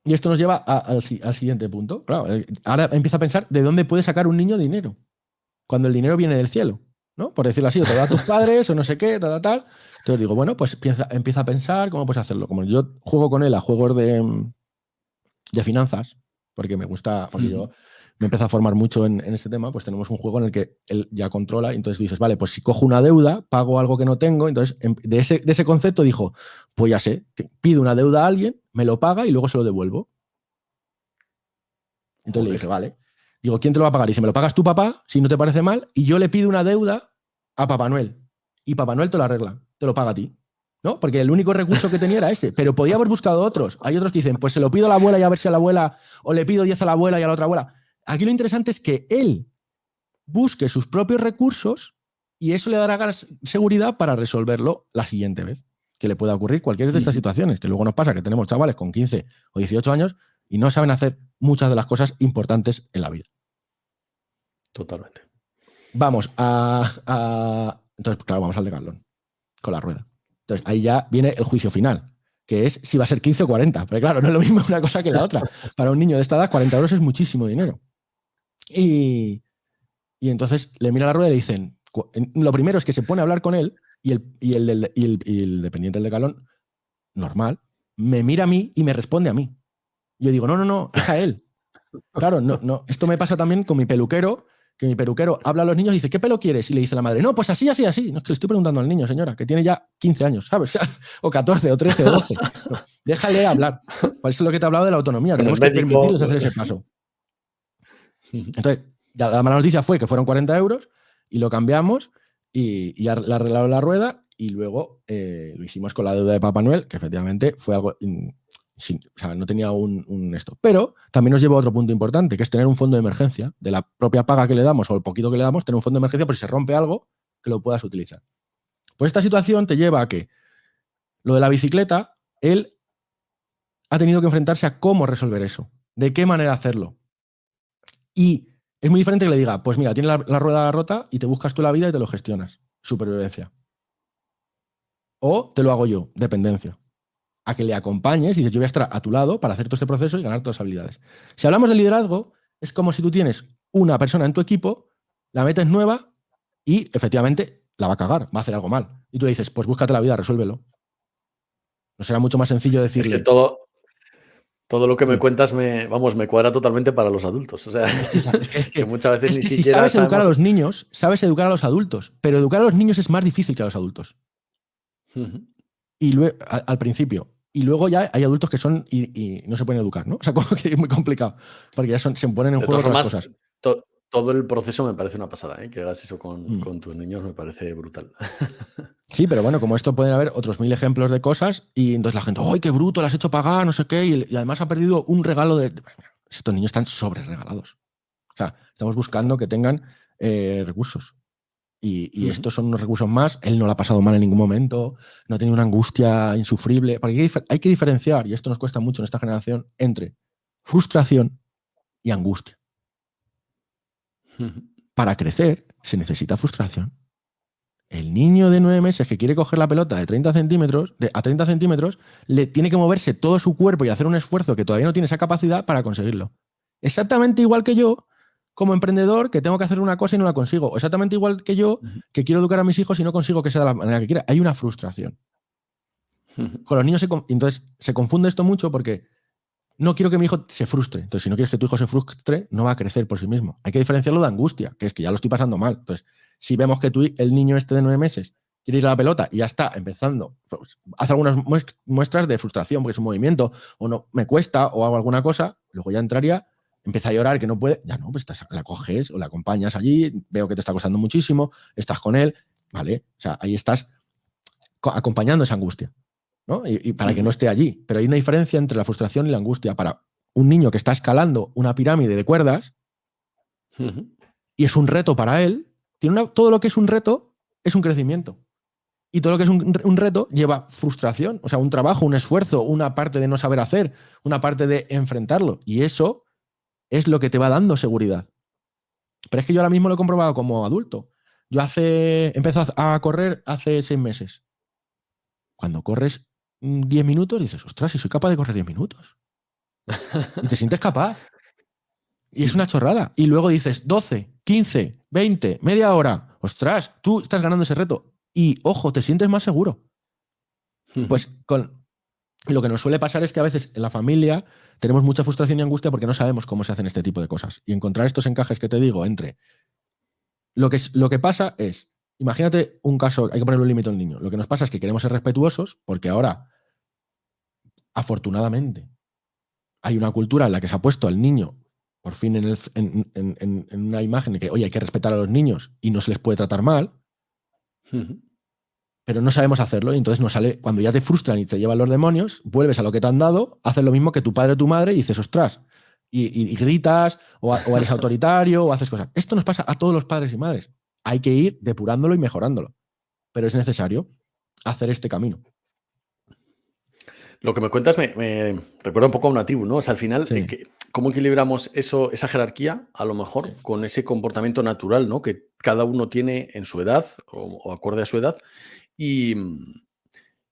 Y esto nos lleva al siguiente punto. Claro, ahora empieza a pensar de dónde puede sacar un niño dinero cuando el dinero viene del cielo, ¿no? Por decirlo así, o te lo da a tus padres o no sé qué, tal. Entonces digo, bueno, pues empieza a pensar cómo puedes hacerlo. Como yo juego con él a juegos de finanzas, porque me gusta, porque yo me empiezo a formar mucho en ese tema, pues tenemos un juego en el que él ya controla y entonces dices, vale, pues si cojo una deuda, pago algo que no tengo, entonces de ese concepto dijo, pues ya sé, pido una deuda a alguien, me lo paga y luego se lo devuelvo. Entonces le dije, vale. Digo, ¿quién te lo va a pagar? Dice, me lo pagas tu papá, si no te parece mal, y yo le pido una deuda a Papá Noel. Y Papá Noel te lo arregla, te lo paga a ti. ¿No? Porque el único recurso que tenía era ese, pero podía haber buscado otros. Hay otros que dicen, pues se lo pido a la abuela y a ver si a la abuela, o le pido 10 a la abuela y a la otra abuela. Aquí lo interesante es que él busque sus propios recursos y eso le dará seguridad para resolverlo la siguiente vez que le pueda ocurrir cualquiera de estas situaciones, que luego nos pasa que tenemos chavales con 15 o 18 años y no saben hacer muchas de las cosas importantes en la vida. Totalmente. Vamos entonces, claro, vamos al Decathlon con la rueda. Entonces, ahí ya viene el juicio final, que es si va a ser 15 o 40. Pero claro, no es lo mismo una cosa que la otra. Para un niño de esta edad, 40 euros es muchísimo dinero. Y entonces le mira la rueda y le dicen, lo primero es que se pone a hablar con él y el dependiente del Decathlon, normal, me mira a mí y me responde a mí. Yo digo, no, es a él. Claro, no. Esto me pasa también con mi peluquero, que mi peluquero habla a los niños y dice, ¿qué pelo quieres? Y le dice la madre, no, pues así, así, así. No es que le estoy preguntando al niño, señora, que tiene ya 15 años, ¿sabes? O 14, o 13, o 12. No, déjale hablar. Por eso es lo que te he hablado de la autonomía. Con el Tenemos que médico. permitirles hacer ese paso. Entonces, ya la mala noticia fue que fueron 40 euros y lo cambiamos y le arreglaron la rueda y luego lo hicimos con la deuda de Papá Noel, que efectivamente fue algo... o sea, no tenía un esto. Pero también nos lleva a otro punto importante, que es tener un fondo de emergencia. De la propia paga que le damos o el poquito que le damos, tener un fondo de emergencia por si se rompe algo, que lo puedas utilizar. Pues esta situación te lleva a que lo de la bicicleta, él ha tenido que enfrentarse a cómo resolver eso, de qué manera hacerlo. Y es muy diferente que le diga, pues mira, tienes la rueda rota y te buscas tú la vida y te lo gestionas. Supervivencia. O te lo hago yo, dependencia. A que le acompañes y dices, yo voy a estar a tu lado para hacer todo este proceso y ganar todas las habilidades. Si hablamos de liderazgo, es como si tú tienes una persona en tu equipo, la metes nueva y efectivamente la va a cagar, va a hacer algo mal. Y tú le dices, pues búscate la vida, resuélvelo. ¿No será mucho más sencillo decirle? Es que todo lo que me cuentas me cuadra totalmente para los adultos. O sea, que muchas veces ni si siquiera sabes educar a sabemos... los niños, sabes educar a los adultos, pero educar a los niños es más difícil que a los adultos. Y luego, al principio. Y luego ya hay adultos que son y no se pueden educar, ¿no? O sea, como que es muy complicado. Porque ya se ponen en juego otras cosas. Todo el proceso me parece una pasada, ¿eh? Que hagas eso con tus niños me parece brutal. Sí, pero bueno, como esto pueden haber otros 1000 ejemplos de cosas y entonces la gente, ¡ay, qué bruto! Le has hecho pagar, no sé qué. Y además ha perdido un regalo de... Estos niños están sobre regalados. O sea, estamos buscando que tengan recursos. Y estos son unos recursos más. Él no lo ha pasado mal en ningún momento, no ha tenido una angustia insufrible. Porque hay que diferenciar, y esto nos cuesta mucho en esta generación, entre frustración y angustia. Para crecer se necesita frustración. El niño de 9 meses que quiere coger la pelota de 30 centímetros, a 30 centímetros, le tiene que moverse todo su cuerpo y hacer un esfuerzo que todavía no tiene esa capacidad para conseguirlo. Exactamente igual que yo, como emprendedor, que tengo que hacer una cosa y no la consigo. O exactamente igual que yo, que quiero educar a mis hijos y no consigo que sea de la manera que quiera. Hay una frustración. Con los niños entonces se confunde esto mucho porque no quiero que mi hijo se frustre. Entonces, si no quieres que tu hijo se frustre, no va a crecer por sí mismo. Hay que diferenciarlo de angustia, que es que ya lo estoy pasando mal. Entonces, si vemos que el niño este de 9 meses quiere ir a la pelota y ya está empezando, pues, hace algunas muestras de frustración porque es un movimiento, o no me cuesta, o hago alguna cosa, luego ya entraría, empieza a llorar que no puede, ya no, pues la coges o la acompañas allí, veo que te está costando muchísimo, estás con él, ¿vale? O sea, ahí estás acompañando esa angustia, ¿no? Y para que no esté allí. Pero hay una diferencia entre la frustración y la angustia. Para un niño que está escalando una pirámide de cuerdas, Ujú. y es un reto para él, todo lo que es un reto es un crecimiento. Y todo lo que es un reto lleva frustración, o sea, un trabajo, un esfuerzo, una parte de no saber hacer, una parte de enfrentarlo. Y eso es lo que te va dando seguridad. Pero es que yo ahora mismo lo he comprobado como adulto. Yo empecé a correr hace 6 meses. Cuando corres 10 minutos, dices, ostras, si soy capaz de correr 10 minutos. Y te sientes capaz. Y es una chorrada. Y luego dices 12, 15, 20, media hora. Ostras, tú estás ganando ese reto. Y ojo, te sientes más seguro. Pues lo que nos suele pasar es que a veces en la familia tenemos mucha frustración y angustia porque no sabemos cómo se hacen este tipo de cosas. Y encontrar estos encajes que te digo entre lo que pasa es, imagínate un caso, hay que ponerle un límite al niño. Lo que nos pasa es que queremos ser respetuosos porque ahora, afortunadamente, hay una cultura en la que se ha puesto al niño por fin en una imagen de que, oye, hay que respetar a los niños y no se les puede tratar mal, Ujú. pero no sabemos hacerlo y entonces nos sale, cuando ya te frustran y te llevan los demonios, vuelves a lo que te han dado, haces lo mismo que tu padre o tu madre y dices, ostras, y gritas o eres autoritario o haces cosas. Esto nos pasa a todos los padres y madres. Hay que ir depurándolo y mejorándolo, pero es necesario hacer este camino. Lo que me cuentas me recuerda un poco a una tribu, ¿no? O sea, al final, Sí, ¿cómo equilibramos esa jerarquía, a lo mejor, sí. con ese comportamiento natural, ¿no? Que cada uno tiene en su edad o acorde a su edad. Y,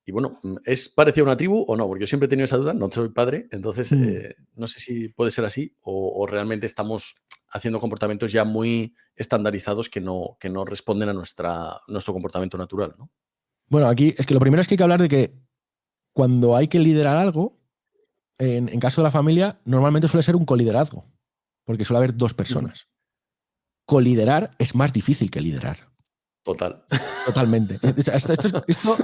y bueno, ¿es parecido a una tribu o no? Porque yo siempre he tenido esa duda, no soy padre, entonces Mm. no sé si puede ser así o realmente estamos haciendo comportamientos ya muy estandarizados que no responden a nuestro comportamiento natural, ¿no? Bueno, aquí es que lo primero es que hay que hablar de que cuando hay que liderar algo, en caso de la familia, normalmente suele ser un coliderazgo, porque suele haber 2 Ujú. personas. Coliderar es más difícil que liderar. Total. Totalmente. Esto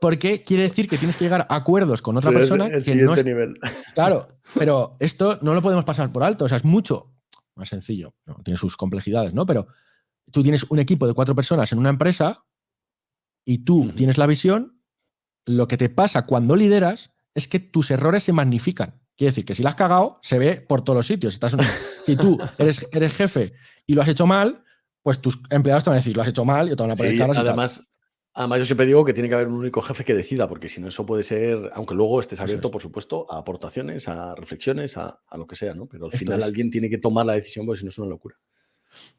porque quiere decir que tienes que llegar a acuerdos con otra Sí, es persona el que no siguiente es. nivel. Claro, pero esto no lo podemos pasar por alto. O sea, es mucho más sencillo. No, tiene sus complejidades, ¿no? Pero tú tienes un equipo de 4 personas en una empresa y tú Ujú. tienes la visión. Lo que te pasa cuando lideras es que tus errores se magnifican. Quiere decir que si la has cagado, se ve por todos los sitios. Si tú eres jefe y lo has hecho mal, pues tus empleados te van a decir, lo has hecho mal, y te van a poner Sí, caras y tal. además yo siempre digo que tiene que haber un único jefe que decida, porque si no eso puede ser, aunque luego estés Eso abierto, es. por supuesto, a aportaciones, a reflexiones, a lo que sea, ¿no? Pero al Esto final es. alguien tiene que tomar la decisión, porque si no es una locura.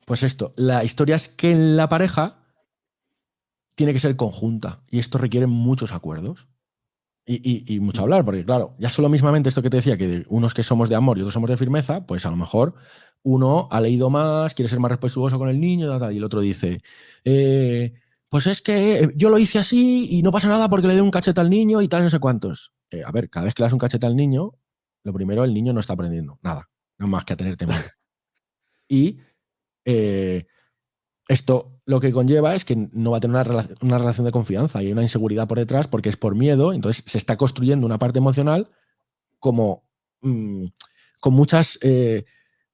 Pues esto. La historia es que en la pareja tiene que ser conjunta y esto requiere muchos acuerdos y mucho Ujú. hablar, porque claro, ya solo mismamente esto que te decía, que unos que somos de amor y otros somos de firmeza, pues a lo mejor uno ha leído más, quiere ser más respetuoso con el niño y el otro dice, pues es que yo lo hice así y no pasa nada porque le doy un cachete al niño y tal, no sé cuántos. A ver, cada vez que le das un cachete al niño, lo primero, el niño no está aprendiendo nada, nada más que a tenerte miedo. Y eh, esto lo que conlleva es que no va a tener una relación de confianza y hay una inseguridad por detrás porque es por miedo, entonces se está construyendo una parte emocional como con muchas,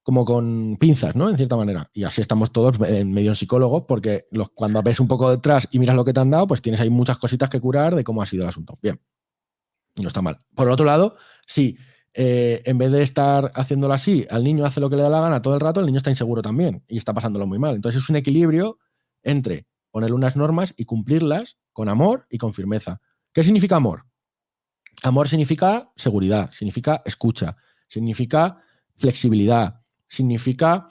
como con pinzas, ¿no? En cierta manera. Y así estamos todos en medio en psicólogos porque cuando ves un poco detrás y miras lo que te han dado, pues tienes ahí muchas cositas que curar de cómo ha sido el asunto. Bien, y no está mal. Por el otro lado, sí, en vez de estar haciéndolo así, al niño hace lo que le da la gana todo el rato, el niño está inseguro también y está pasándolo muy mal. Entonces es un equilibrio entre ponerle unas normas y cumplirlas con amor y con firmeza. ¿Qué significa amor? Amor significa seguridad, significa escucha, significa flexibilidad, significa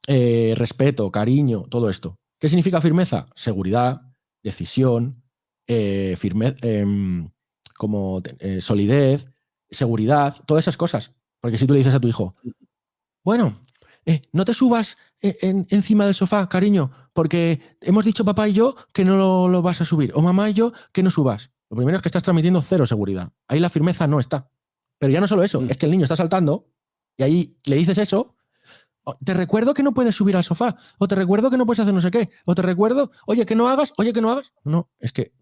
respeto, cariño, todo esto. ¿Qué significa firmeza? Seguridad, decisión, solidez, seguridad, todas esas cosas. Porque si tú le dices a tu hijo, bueno, no te subas encima del sofá, cariño, porque hemos dicho papá y yo que no lo vas a subir, o mamá y yo que no subas. Lo primero es que estás transmitiendo cero seguridad. Ahí la firmeza no está. Pero ya no solo eso, Mm. es que el niño está saltando y ahí le dices eso. Te recuerdo que no puedes subir al sofá, o te recuerdo que no puedes hacer no sé qué, o te recuerdo, oye, que no hagas, oye, que no hagas. No, es que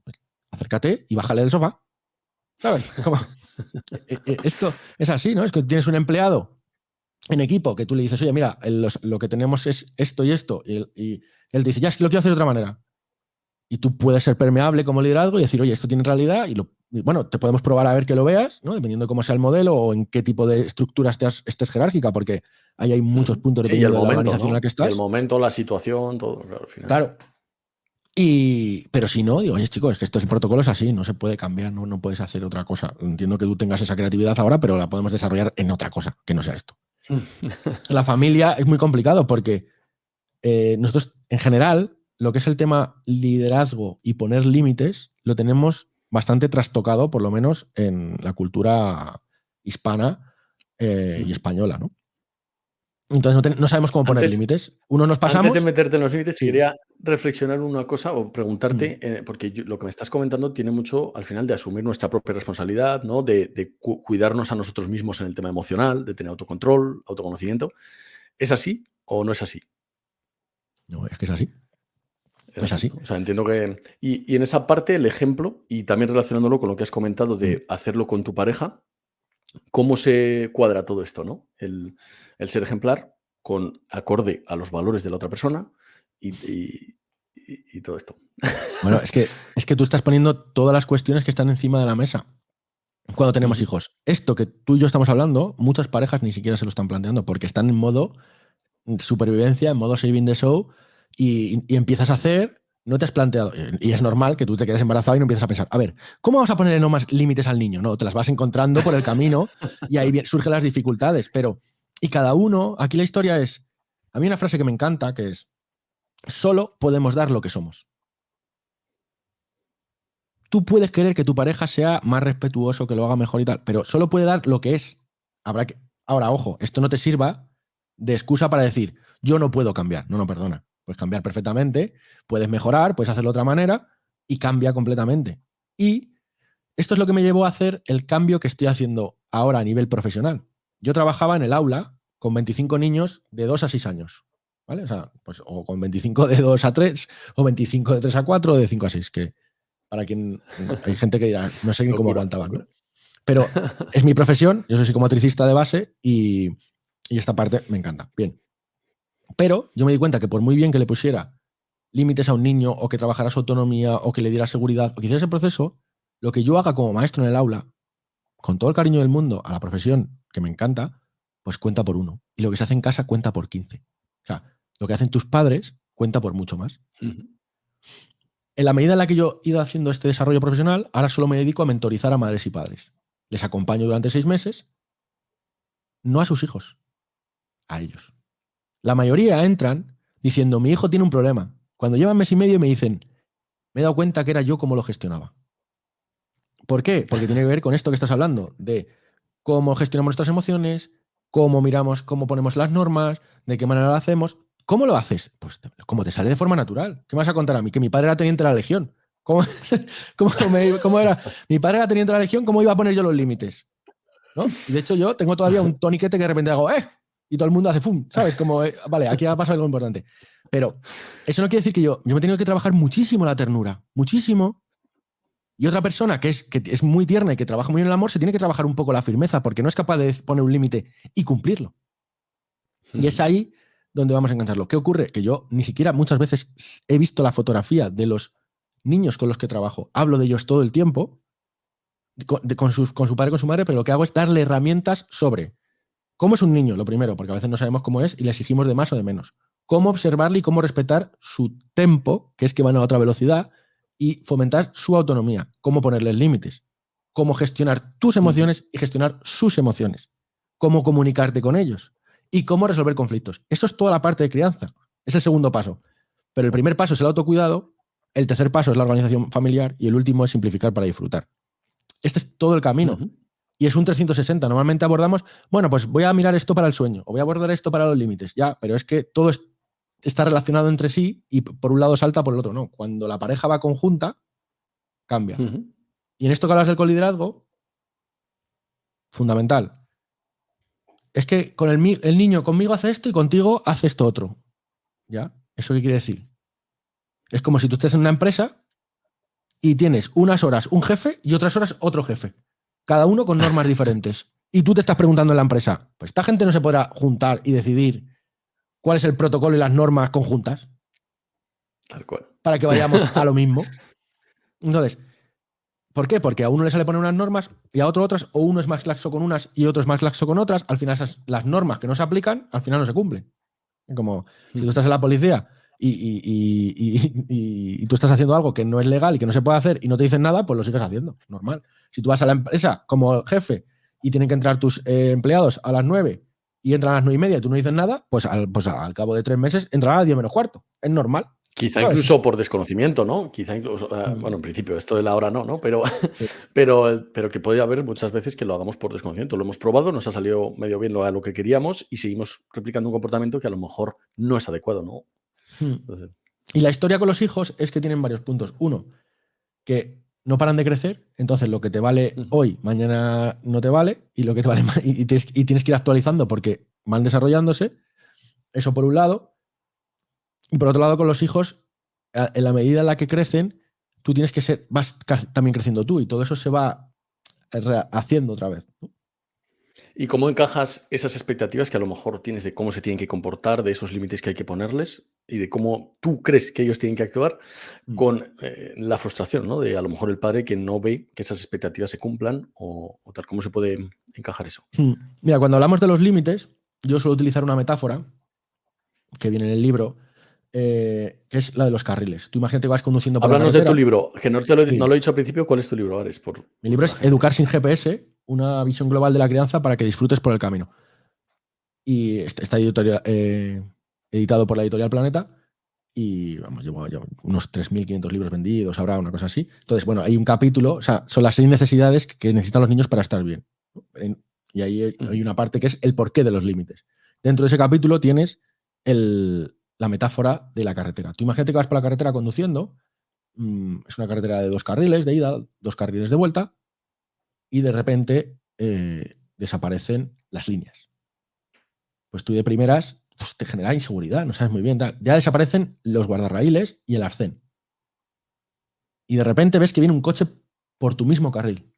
acércate y bájale del sofá. ¿Sabes? Esto es así, ¿no? Es que tienes un empleado en equipo que tú le dices, oye, mira, lo que tenemos es esto y esto, y él te dice, ya es que lo quiero hacer de otra manera. Y tú puedes ser permeable como liderazgo y decir, oye, esto tiene realidad y lo bueno, te podemos probar a ver que lo veas, ¿no? Dependiendo de cómo sea el modelo o en qué tipo de estructura estés jerárquica, porque ahí hay muchos puntos Sí, y el dependiendo de la momento, organización en la ¿no? que Y el estás. momento, la situación, todo, claro, al final. Claro. Pero si no, digo, oye, chicos, es que el protocolo es así, no se puede cambiar, no puedes hacer otra cosa. Entiendo que tú tengas esa creatividad ahora, pero la podemos desarrollar en otra cosa, que no sea esto. La familia es muy complicado porque nosotros, en general, lo que es el tema liderazgo y poner límites, lo tenemos bastante trastocado, por lo menos en la cultura hispana y española, ¿no? Entonces no sabemos cómo poner Antes, límites. Uno nos Antes de pasamos, meterte en los límites, sí. quería reflexionar una cosa o Mm. preguntarte, porque lo que me estás comentando tiene mucho al final de asumir nuestra propia responsabilidad, ¿no? De cuidarnos a nosotros mismos en el tema emocional, de tener autocontrol, autoconocimiento. ¿Es así o no es así? No, es que es así. Es Es así, así. ¿no? O sea, entiendo que. Y en esa parte, el ejemplo, y también relacionándolo con lo que has comentado Mm. de hacerlo con tu pareja, ¿cómo se cuadra todo esto, no? El ser ejemplar con acorde a los valores de la otra persona y, y todo esto. Bueno, es que tú estás poniendo todas las cuestiones que están encima de la mesa cuando tenemos Ujú. hijos. Esto que tú y yo estamos hablando, muchas parejas ni siquiera se lo están planteando porque están en modo supervivencia, en modo saving the show y empiezas a hacer, no te has planteado, y es normal que tú te quedes embarazado y no empiezas a pensar, a ver, ¿cómo vamos a ponerle no más límites al niño? No, te las vas encontrando por el camino y ahí surgen las dificultades, y cada uno, aquí la historia es, a mí una frase que me encanta, que es, solo podemos dar lo que somos. Tú puedes querer que tu pareja sea más respetuoso, que lo haga mejor y tal, pero solo puede dar lo que es. Ahora, ojo, esto no te sirva de excusa para decir, yo no puedo cambiar. No, no, perdona. Puedes cambiar perfectamente, puedes mejorar, puedes hacerlo de otra manera y cambia completamente. Y esto es lo que me llevó a hacer el cambio que estoy haciendo ahora a nivel profesional. Yo trabajaba en el aula con 25 niños de 2 a 6 años. ¿Vale? O sea, pues, o con 25 de 2 a 3, o 25 de 3 a 4, o de 5 a 6, que para quien hay gente que dirá, no sé ni cómo Locura, aguantaban, ¿no? locura. Pero es mi profesión, yo soy psicomotricista de base y esta parte me encanta. Bien. Pero yo me di cuenta que por muy bien que le pusiera límites a un niño o que trabajara su autonomía o que le diera seguridad o que hiciera ese proceso, lo que yo haga como maestro en el aula, con todo el cariño del mundo a la profesión que me encanta, pues cuenta por uno. Y lo que se hace en casa cuenta por 15. O sea, lo que hacen tus padres cuenta por mucho más. Ujú. En la medida en la que yo he ido haciendo este desarrollo profesional, ahora solo me dedico a mentorizar a madres y padres. Les acompaño durante 6 meses, no a sus hijos, a ellos. La mayoría entran diciendo, mi hijo tiene un problema. Cuando llevan mes y medio me dicen, me he dado cuenta que era yo como lo gestionaba. ¿Por qué? Porque tiene que ver con esto que estás hablando, de cómo gestionamos nuestras emociones, cómo miramos, cómo ponemos las normas, de qué manera lo hacemos. ¿Cómo lo haces? Pues como te sale de forma natural. ¿Qué me vas a contar a mí? Que mi padre era teniente de la Legión. ¿Cómo, cómo era? Mi padre era teniente de la Legión, ¿cómo iba a poner yo los límites? ¿No? Y de hecho yo tengo todavía un toniquete que de repente hago, ¡eh! Y todo el mundo hace ¡fum! ¿Sabes? Como, vale, aquí ha pasado algo importante. Pero eso no quiere decir que yo me he tenido que trabajar muchísimo la ternura, muchísimo. Y otra persona que es muy tierna y que trabaja muy bien el amor, se tiene que trabajar un poco la firmeza porque no es capaz de poner un límite y cumplirlo. Y es Ujú. ahí donde vamos a engancharlo. ¿Qué ocurre? Que yo ni siquiera muchas veces he visto la fotografía de los niños con los que trabajo. Hablo de ellos todo el tiempo, con su padre, con su madre, pero lo que hago es darle herramientas sobre cómo es un niño, lo primero, porque a veces no sabemos cómo es y le exigimos de más o de menos. Cómo observarle y cómo respetar su tempo, que es que van a otra velocidad, y fomentar su autonomía. Cómo ponerles límites. Cómo gestionar tus Ujú. emociones y gestionar sus emociones. Cómo comunicarte con ellos. Y cómo resolver conflictos. Eso es toda la parte de crianza. Es el segundo paso. Pero el primer paso es el autocuidado, el tercer paso es la organización familiar y el último es simplificar para disfrutar. Este es todo el camino. Ujú. Y es un 360. Normalmente abordamos, bueno, pues voy a mirar esto para el sueño, o voy a abordar esto para los límites. Ya, pero es que todo está relacionado entre sí y por un lado salta, por el otro no. Cuando la pareja va conjunta, cambia. Ujú. Y en esto que hablas del coliderazgo, fundamental. Es que con el niño conmigo hace esto y contigo hace esto otro. ¿Ya? ¿Eso qué quiere decir? Es como si tú estés en una empresa y tienes unas horas un jefe y otras horas otro jefe. Cada uno con normas diferentes. Y tú te estás preguntando en la empresa, pues esta gente no se podrá juntar y decidir cuál es el protocolo y las normas conjuntas Tal cual. para que vayamos a lo mismo. Entonces, ¿Por qué? Porque a uno le sale poner unas normas y a otro otras, o uno es más laxo con unas y otro es más laxo con otras. Al final las normas que no se aplican, al final no se cumplen. Como si tú estás en la policía y tú estás haciendo algo que no es legal y que no se puede hacer y no te dicen nada, pues lo sigues haciendo, normal. Si tú vas a la empresa como jefe y tienen que entrar tus empleados a las 9 y entran a las 9:30 y tú no dices nada, pues al cabo de 3 meses entrarán a las 10 menos cuarto. Es normal. Quizá ¿Sabes? incluso por desconocimiento, ¿no? Quizá incluso, bueno, en principio, esto de la hora no, ¿no? Pero, Sí. pero que puede haber muchas veces que lo hagamos por desconocimiento. Lo hemos probado, nos ha salido medio bien a lo que queríamos y seguimos replicando un comportamiento que a lo mejor no es adecuado, ¿no? Entonces, Y la historia con los hijos es que tienen varios puntos. Uno, que no paran de crecer, entonces lo que te vale hoy, mañana no te vale, y lo que te vale y tienes que ir actualizando porque van desarrollándose. Eso por un lado. Y por otro lado, con los hijos, en la medida en la que crecen, tú tienes que vas también creciendo tú, y todo eso se va haciendo otra vez, ¿no? ¿y cómo encajas esas expectativas que a lo mejor tienes de cómo se tienen que comportar, de esos límites que hay que ponerles y de cómo tú crees que ellos tienen que actuar con la frustración, ¿no? De a lo mejor el padre que no ve que esas expectativas se cumplan o tal. ¿Cómo se puede encajar eso? Mira, cuando hablamos de los límites, yo suelo utilizar una metáfora que viene en el libro, que es la de los carriles. Tú imagínate que vas conduciendo por la Háblanos de tu carretera. libro, que no lo Sí. he dicho al principio. ¿Cuál es tu libro, Ares? Mi libro Por la es gente que Educar está. sin GPS, una visión global de la crianza para que disfrutes por el camino. Y está editado por la editorial Planeta. Y vamos, llevo unos 3.500 libros vendidos, habrá una cosa así. Entonces, bueno, hay un capítulo, o sea, son las 6 necesidades que necesitan los niños para estar bien. Y ahí hay una parte que es el porqué de los límites. Dentro de ese capítulo tienes la metáfora de la carretera. Tú imagínate que vas por la carretera conduciendo, es una carretera de 2 carriles de ida, 2 carriles de vuelta, y de repente desaparecen las líneas. Pues tú de primeras pues te genera inseguridad, no sabes muy bien. Ya desaparecen los guardarraíles y el arcén. Y de repente ves que viene un coche por tu mismo carril.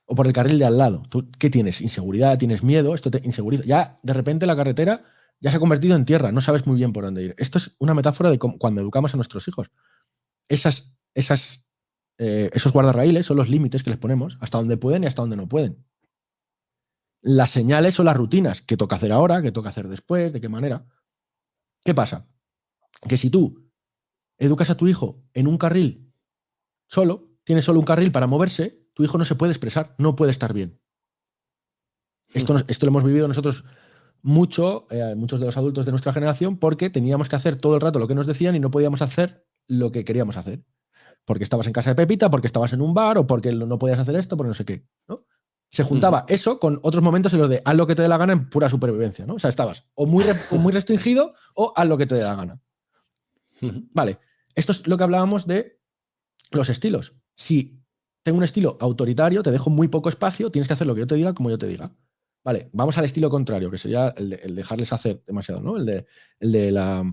O por el carril de al lado. ¿Tú qué tienes? ¿Inseguridad? ¿Tienes miedo? Esto te inseguriza. Ya de repente la carretera ya se ha convertido en tierra. No sabes muy bien por dónde ir. Esto es una metáfora de cuando educamos a nuestros hijos. Esos guardarraíles son los límites que les ponemos, hasta donde pueden y hasta donde no pueden. Las señales son las rutinas, qué toca hacer ahora, qué toca hacer después, de qué manera. ¿Qué pasa? Que si tú educas a tu hijo en un carril solo, tiene solo un carril para moverse, tu hijo no se puede expresar, no puede estar bien. Esto lo hemos vivido nosotros mucho, muchos de los adultos de nuestra generación, porque teníamos que hacer todo el rato lo que nos decían y no podíamos hacer lo que queríamos hacer. Porque estabas en casa de Pepita, porque estabas en un bar, o porque no podías hacer esto, porque no sé qué, ¿no? Se juntaba eso con otros momentos en los de haz lo que te dé la gana en pura supervivencia, ¿no? O sea, estabas o muy restringido o haz lo que te dé la gana. Vale, esto es lo que hablábamos de los estilos. Si tengo un estilo autoritario, te dejo muy poco espacio, tienes que hacer lo que yo te diga como yo te diga. Vale, vamos al estilo contrario, que sería el dejarles hacer demasiado, ¿no? El de la...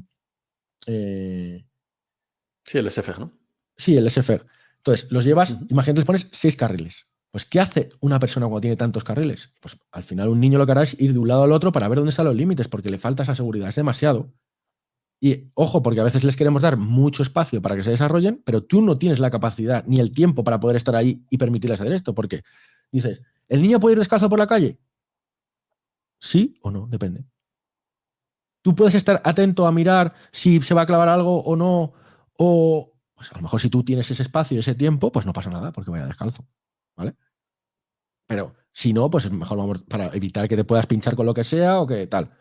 Sí, el SFG, ¿no? Sí, el SFR. Entonces, los llevas, imagínate, les pones 6 carriles. Pues, ¿qué hace una persona cuando tiene tantos carriles? Pues, al final, un niño lo que hará es ir de un lado al otro para ver dónde están los límites, porque le falta esa seguridad, es demasiado. Y, ojo, porque a veces les queremos dar mucho espacio para que se desarrollen, pero tú no tienes la capacidad ni el tiempo para poder estar ahí y permitirles hacer esto, porque dices, ¿el niño puede ir descalzo por la calle? Sí o no, depende. Tú puedes estar atento a mirar si se va a clavar algo o no, o pues a lo mejor si tú tienes ese espacio y ese tiempo, pues no pasa nada porque vaya descalzo, ¿vale? Pero si no, pues es mejor vamos para evitar que te puedas pinchar con lo que sea o que tal.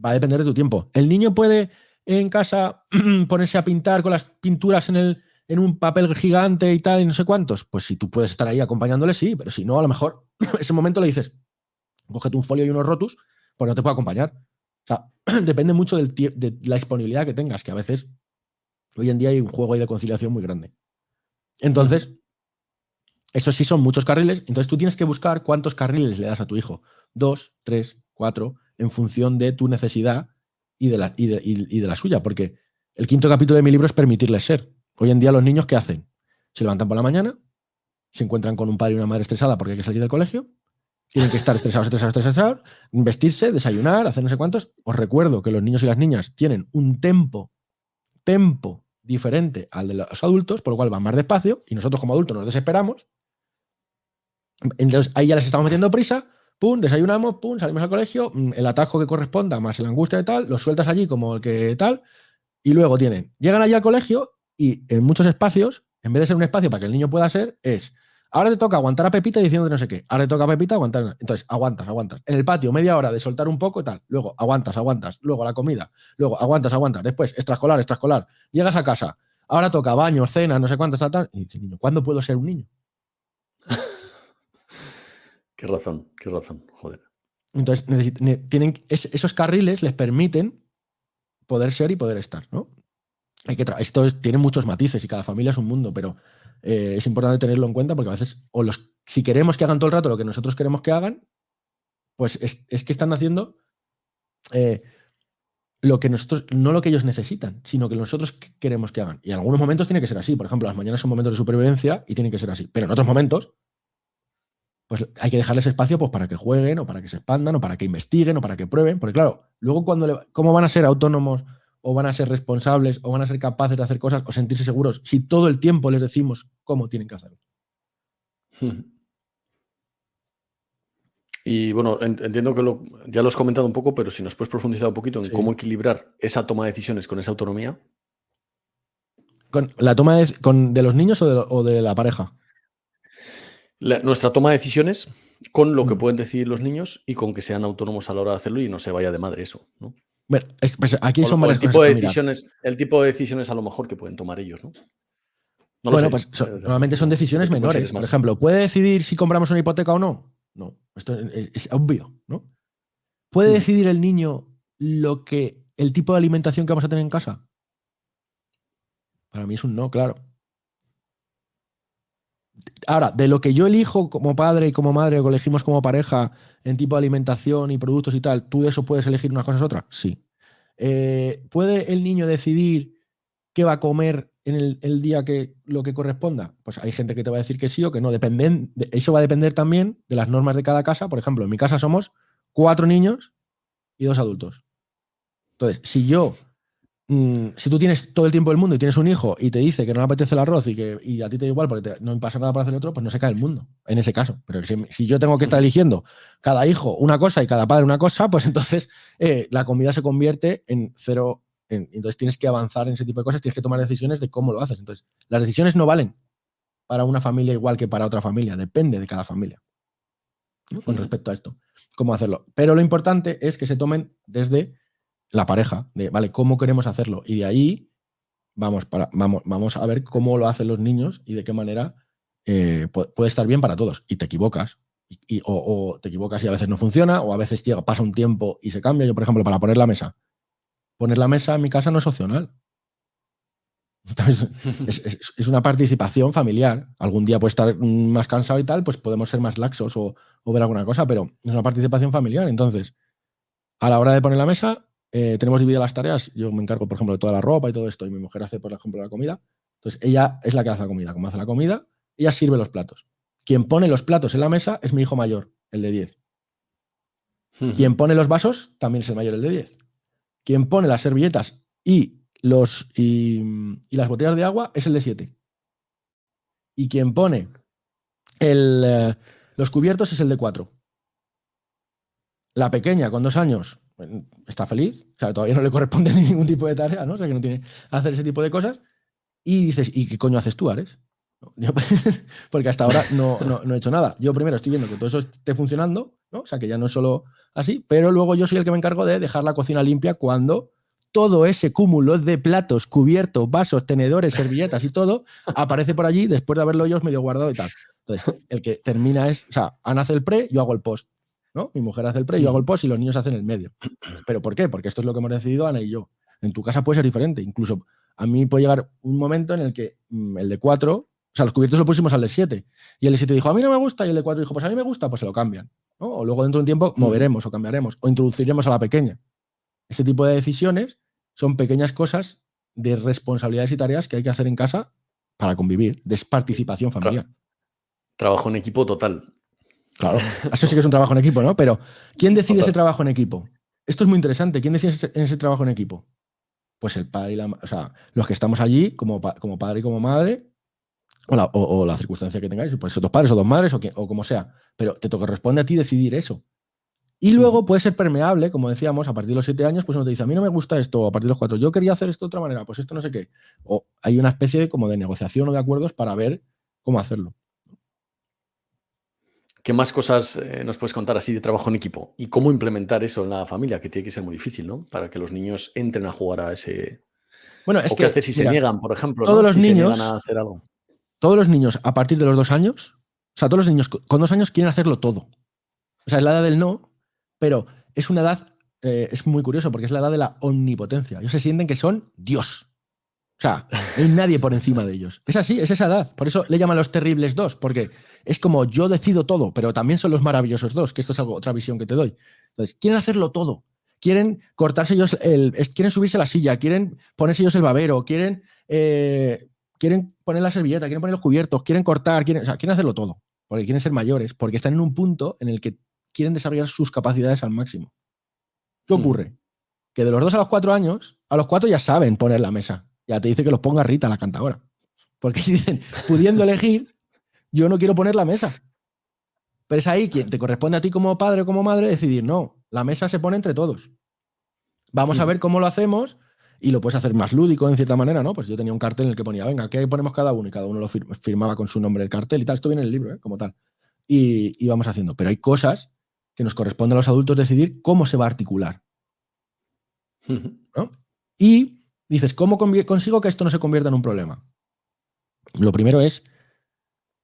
Va a depender de tu tiempo. ¿El niño puede en casa ponerse a pintar con las pinturas en un papel gigante y tal y no sé cuántos? Pues si tú puedes estar ahí acompañándole, sí, pero si no, a lo mejor ese momento le dices, cógete un folio y unos rotus, pues no te puedo acompañar. O sea, depende mucho de la disponibilidad que tengas, que a veces hoy en día hay un juego ahí de conciliación muy grande. Entonces, eso sí son muchos carriles, entonces tú tienes que buscar cuántos carriles le das a tu hijo. 2, 3, 4, en función de tu necesidad y de la suya, porque el 5.º capítulo de mi libro es permitirles ser. Hoy en día los niños, ¿qué hacen? Se levantan por la mañana, se encuentran con un padre y una madre estresada porque hay que salir del colegio, tienen que estar estresados, vestirse, desayunar, hacer no sé cuántos. Os recuerdo que los niños y las niñas tienen un tempo diferente al de los adultos, por lo cual van más despacio y nosotros como adultos nos desesperamos Entonces ahí ya les estamos metiendo prisa, pum, desayunamos, pum, salimos al colegio, el atajo que corresponda más la angustia de tal, los sueltas allí como el que tal, y luego llegan allí al colegio y en muchos espacios, en vez de ser un espacio para que el niño pueda ser, ahora te toca aguantar a Pepita diciéndote no sé qué, ahora te toca a Pepita aguantar, entonces aguantas. En el patio media hora de soltar un poco y tal, luego aguantas, luego la comida, luego aguantas, después extraescolar, llegas a casa, ahora toca baño, cena, no sé cuántas, tal, y dices, niño, ¿cuándo puedo ser un niño? Qué razón, joder. Entonces, esos carriles les permiten poder ser y poder estar, ¿no? Tiene muchos matices y cada familia es un mundo, pero es importante tenerlo en cuenta porque a veces, si queremos que hagan todo el rato lo que nosotros queremos que hagan, pues es que están haciendo lo que nosotros, no lo que ellos necesitan, sino que nosotros queremos que hagan. Y en algunos momentos tiene que ser así. Por ejemplo, las mañanas son momentos de supervivencia y tienen que ser así. Pero en otros momentos, pues hay que dejarles espacio pues, para que jueguen, o para que se expandan, o para que investiguen, o para que prueben. Porque claro, luego ¿cómo van a ser autónomos, o van a ser responsables, o van a ser capaces de hacer cosas, o sentirse seguros, si todo el tiempo les decimos cómo tienen que hacerlo? Y bueno, entiendo que ya lo has comentado un poco, pero si nos puedes profundizar un poquito en Sí. cómo equilibrar esa toma de decisiones con esa autonomía. ¿Con la toma de los niños o de la pareja? Nuestra toma de decisiones con lo que Mm. pueden decidir los niños y con que sean autónomos a la hora de hacerlo y no se vaya de madre eso, ¿no? Bueno, pues aquí son O varias cosas a mirar. el tipo de decisiones a lo mejor que pueden tomar ellos, ¿no? No lo Bueno, sé. pues normalmente son decisiones Tú menores. consideres Por más. ejemplo, ¿puede decidir si compramos una hipoteca o no? No, esto es obvio, ¿no? ¿Puede decidir el niño el tipo de alimentación que vamos a tener en casa? Para mí es un no, claro. Ahora, de lo que yo elijo como padre y como madre, o que elegimos como pareja en tipo de alimentación y productos y tal, ¿tú de eso puedes elegir unas cosas u otras? Sí. ¿Puede el niño decidir qué va a comer en el día que lo que corresponda? Pues hay gente que te va a decir que sí o que no. Eso va a depender también de las normas de cada casa. Por ejemplo, en mi casa somos 4 niños y 2 adultos. Entonces, si tú tienes todo el tiempo del mundo y tienes un hijo y te dice que no le apetece el arroz y a ti te da igual porque no pasa nada para hacer el otro, pues no se cae el mundo en ese caso. Pero si yo tengo que estar eligiendo cada hijo una cosa y cada padre una cosa, pues entonces la comida se convierte en cero. Entonces tienes que avanzar en ese tipo de cosas, tienes que tomar decisiones de cómo lo haces. Entonces, las decisiones no valen para una familia igual que para otra familia, depende de cada familia, ¿no? Con respecto a esto, cómo hacerlo. Pero lo importante es que se tomen desde la pareja, vale, ¿cómo queremos hacerlo? Y de ahí vamos a ver cómo lo hacen los niños y de qué manera puede estar bien para todos. Y te equivocas. O te equivocas y a veces no funciona, o a veces pasa un tiempo y se cambia. Yo, por ejemplo, para poner la mesa. Poner la mesa en mi casa no es opcional. Entonces, es una participación familiar. Algún día puede estar más cansado y tal, pues podemos ser más laxos o ver alguna cosa, pero es una participación familiar. Entonces, a la hora de poner la mesa, tenemos divididas las tareas. Yo me encargo, por ejemplo, de toda la ropa y todo esto, y mi mujer hace, por ejemplo, la comida. Entonces, ella es la que hace la comida. Como hace la comida, ella sirve los platos. Quien pone los platos en la mesa es mi hijo mayor, el de 10. Quien pone los vasos también es el mayor, el de 10. Quien pone las servilletas y las botellas de agua es el de 7. Y quien pone los cubiertos es el de 4. La pequeña, con 2 años, está feliz, o sea, todavía no le corresponde ningún tipo de tarea, ¿no? O sea, que no tiene que hacer ese tipo de cosas. Y dices, ¿y qué coño haces tú, Ares? Porque hasta ahora no he hecho nada. Yo primero estoy viendo que todo eso esté funcionando, ¿no? O sea, que ya no es solo así, pero luego yo soy el que me encargo de dejar la cocina limpia cuando todo ese cúmulo de platos, cubiertos, vasos, tenedores, servilletas y todo aparece por allí después de haberlo yo medio guardado y tal. Entonces, el que termina o sea, Ana hace el pre, yo hago el post, ¿no? Mi mujer hace el pre, yo hago el post y los niños hacen el medio. ¿Pero por qué? Porque esto es lo que hemos decidido Ana y yo. En tu casa puede ser diferente. Incluso a mí puede llegar un momento en el que el de 4, o sea, los cubiertos lo pusimos al de 7. Y el de 7 dijo, a mí no me gusta. Y el de 4 dijo, pues a mí me gusta, pues se lo cambian, ¿no? O luego dentro de un tiempo moveremos o cambiaremos o introduciremos a la pequeña. Ese tipo de decisiones son pequeñas cosas de responsabilidades y tareas que hay que hacer en casa para convivir, de participación familiar. Trabajo en equipo total. Claro, eso sí que es un trabajo en equipo, ¿no? Pero ¿quién decide ese trabajo en equipo? Esto es muy interesante. ¿Quién decide ese trabajo en equipo? Pues el padre y o sea, los que estamos allí como padre y como madre, o la circunstancia que tengáis, pues dos padres o dos madres o como sea, pero te corresponde a ti decidir eso. Y luego puede ser permeable, como decíamos, a partir de los 7 años, pues uno te dice, a mí no me gusta esto, o a partir de los 4, yo quería hacer esto de otra manera, pues esto no sé qué. O hay una especie de, como de negociación o de acuerdos para ver cómo hacerlo. ¿Qué más cosas nos puedes contar así de trabajo en equipo? ¿Y cómo implementar eso en la familia? Que tiene que ser muy difícil, ¿no? Para que los niños entren a jugar a ese... Bueno, es O qué que, hacer si se mira, niegan, por ejemplo, todos ¿no? los Si se niegan niños, a hacer algo. todos los niños a partir de los 2 años, o sea, todos los niños con 2 años quieren hacerlo todo. O sea, es la edad del no, pero es una edad, es muy curioso porque es la edad de la omnipotencia. Ellos se sienten que son Dios. O sea, no hay nadie por encima de ellos. Es así, es esa edad. Por eso le llaman los terribles dos, porque es como yo decido todo, pero también son los maravillosos dos, que esto es otra visión que te doy. Entonces, quieren hacerlo todo. Quieren cortarse ellos, quieren subirse a la silla, quieren ponerse ellos el babero, quieren poner la servilleta, quieren poner los cubiertos, quieren cortar, quieren hacerlo todo, porque quieren ser mayores, porque están en un punto en el que quieren desarrollar sus capacidades al máximo. ¿Qué ocurre? Que de los 2 a los 4 años, a los 4 ya saben poner la mesa. Ya te dice que los ponga Rita, la cantadora. Porque dicen, pudiendo elegir, yo no quiero poner la mesa. Pero es ahí quien te corresponde a ti como padre o como madre decidir, no, la mesa se pone entre todos. Vamos a ver cómo lo hacemos y lo puedes hacer más lúdico en cierta manera, ¿no? Pues yo tenía un cartel en el que ponía, venga, ¿qué ponemos cada uno? Y cada uno lo firmaba con su nombre el cartel y tal. Esto viene en el libro, como tal. Y vamos haciendo. Pero hay cosas que nos corresponde a los adultos decidir cómo se va a articular, ¿no? Y dices, ¿cómo consigo que esto no se convierta en un problema? Lo primero es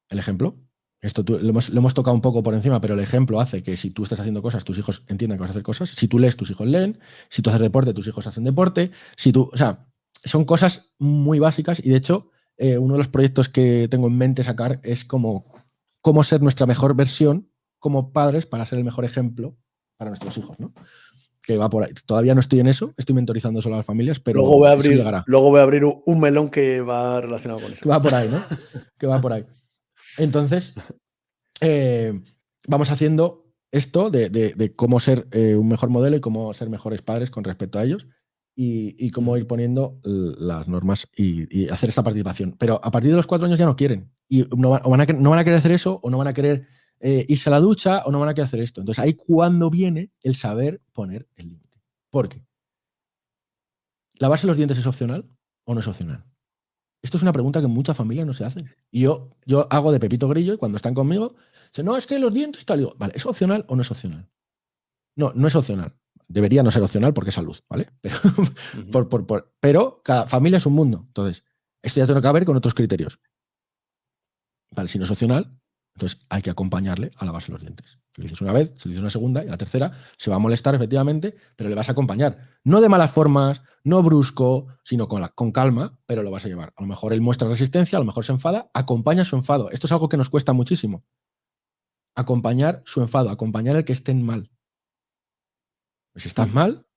el ejemplo. Esto lo hemos tocado un poco por encima, pero el ejemplo hace que si tú estás haciendo cosas, tus hijos entiendan que vas a hacer cosas. Si tú lees, tus hijos leen. Si tú haces deporte, tus hijos hacen deporte. O sea, son cosas muy básicas y de hecho, uno de los proyectos que tengo en mente sacar es cómo ser nuestra mejor versión como padres para ser el mejor ejemplo para nuestros hijos, ¿no? Que va por ahí. Todavía no estoy en eso, estoy mentorizando solo a las familias, pero eso llegará. Luego voy a abrir un melón que va relacionado con eso. Que va por ahí, ¿no? Que va por ahí. Entonces, vamos haciendo esto de cómo ser un mejor modelo y cómo ser mejores padres con respecto a ellos y cómo ir poniendo las normas y hacer esta participación. Pero a partir de los 4 años ya no quieren. Y no van a querer hacer eso o no van a querer irse a la ducha o no van a querer hacer esto. Entonces ahí cuando viene el saber poner el límite. ¿Por qué? ¿Lavarse los dientes es opcional o no es opcional? Esto es una pregunta que muchas familias no se hacen. Y yo hago de Pepito Grillo y cuando están conmigo, dicen, no, es que los dientes tal. Digo, vale, ¿es opcional o no es opcional? No, no es opcional. Debería no ser opcional porque es salud, ¿vale? Pero cada familia es un mundo. Entonces, esto ya tiene que ver con otros criterios. Vale, si no es opcional, entonces hay que acompañarle a lavarse los dientes. Se lo dices una vez, se lo dices una segunda y a la tercera se va a molestar efectivamente, pero le vas a acompañar. No de malas formas, no brusco, sino con calma, pero lo vas a llevar. A lo mejor él muestra resistencia, a lo mejor se enfada, acompaña su enfado. Esto es algo que nos cuesta muchísimo. Acompañar su enfado, acompañar el que estén mal. Pues si estás mal,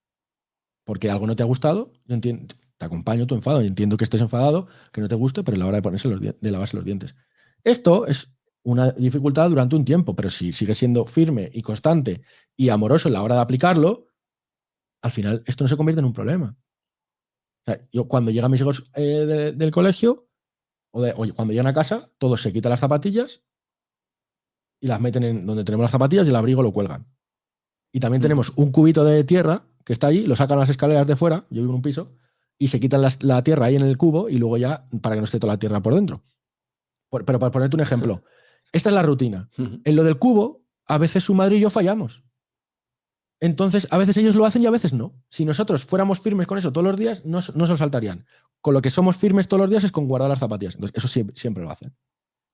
porque algo no te ha gustado, yo entiendo, te acompaño tu enfado y entiendo que estés enfadado, que no te guste, pero es la hora de lavarse los dientes. Esto es una dificultad durante un tiempo, pero si sigue siendo firme y constante y amoroso en la hora de aplicarlo, al final esto no se convierte en un problema. O sea, yo cuando llegan mis hijos del colegio o cuando llegan a casa, todos se quitan las zapatillas y las meten en donde tenemos las zapatillas y el abrigo lo cuelgan. Y también tenemos un cubito de tierra que está ahí, lo sacan las escaleras de fuera, yo vivo en un piso, y se quitan la tierra ahí en el cubo y luego ya para que no esté toda la tierra por dentro. Pero para ponerte un ejemplo, esta es la rutina. En lo del cubo, a veces su madre y yo fallamos. Entonces, a veces ellos lo hacen y a veces no. Si nosotros fuéramos firmes con eso todos los días, no se lo saltarían. Con lo que somos firmes todos los días es con guardar las zapatillas. Entonces, eso siempre lo hacen.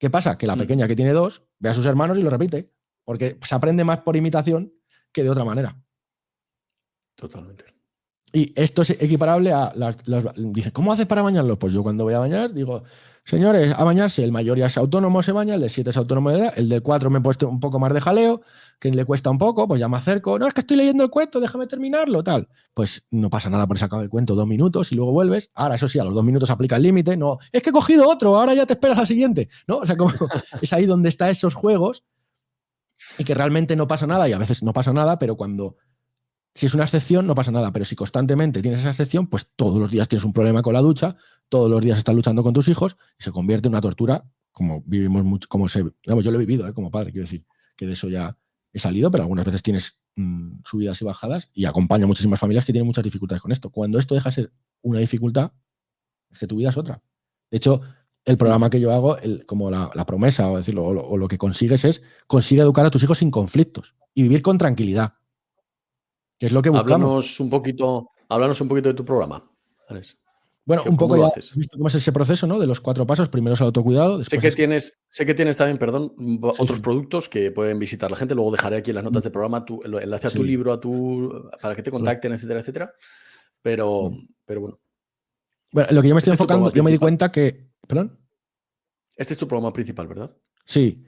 ¿Qué pasa? Que la pequeña que tiene 2 ve a sus hermanos y lo repite. Porque se aprende más por imitación que de otra manera. Totalmente. Y esto es equiparable a dice, ¿cómo haces para bañarlos? Pues yo cuando voy a bañar digo, señores, a bañarse, el mayor ya es autónomo, se baña, el de 7 es autónomo de edad, el del 4 me he puesto un poco más de jaleo, que le cuesta un poco, pues ya me acerco, no, es que estoy leyendo el cuento, déjame terminarlo, tal. Pues no pasa nada por sacar el cuento 2 minutos y luego vuelves. Ahora, eso sí, a los 2 minutos aplica el límite, no, es que he cogido otro, ahora ya te esperas al siguiente, ¿no? O sea, como es ahí donde están esos juegos y que realmente no pasa nada y a veces no pasa nada, pero si es una excepción, no pasa nada, pero si constantemente tienes esa excepción, pues todos los días tienes un problema con la ducha, todos los días estás luchando con tus hijos y se convierte en una tortura como vivimos mucho, yo lo he vivido como padre, quiero decir, que de eso ya he salido, pero algunas veces tienes subidas y bajadas y acompaño a muchísimas familias que tienen muchas dificultades con esto. Cuando esto deja de ser una dificultad, es que tu vida es otra. De hecho, el programa que yo hago, como la promesa, o decirlo, o lo que consigues es, consigue educar a tus hijos sin conflictos y vivir con tranquilidad, que es lo que buscamos. Háblanos un poquito de tu programa, Alex. Bueno, un ¿Cómo poco lo ya haces? has visto cómo es ese proceso, ¿no? De los 4 pasos. Primero es el autocuidado, Sé después que es... tienes también, perdón, Sí, otros sí. productos que pueden visitar la gente. Luego dejaré aquí en las Mm, notas del programa el enlace a tu sí, libro, para que te contacten, etcétera, etcétera. Pero, mm. pero bueno, Bueno, lo que yo me estoy este es tu enfocando, programa yo me di principal. cuenta que... ¿Perdón? Este es tu programa principal, ¿verdad? Sí.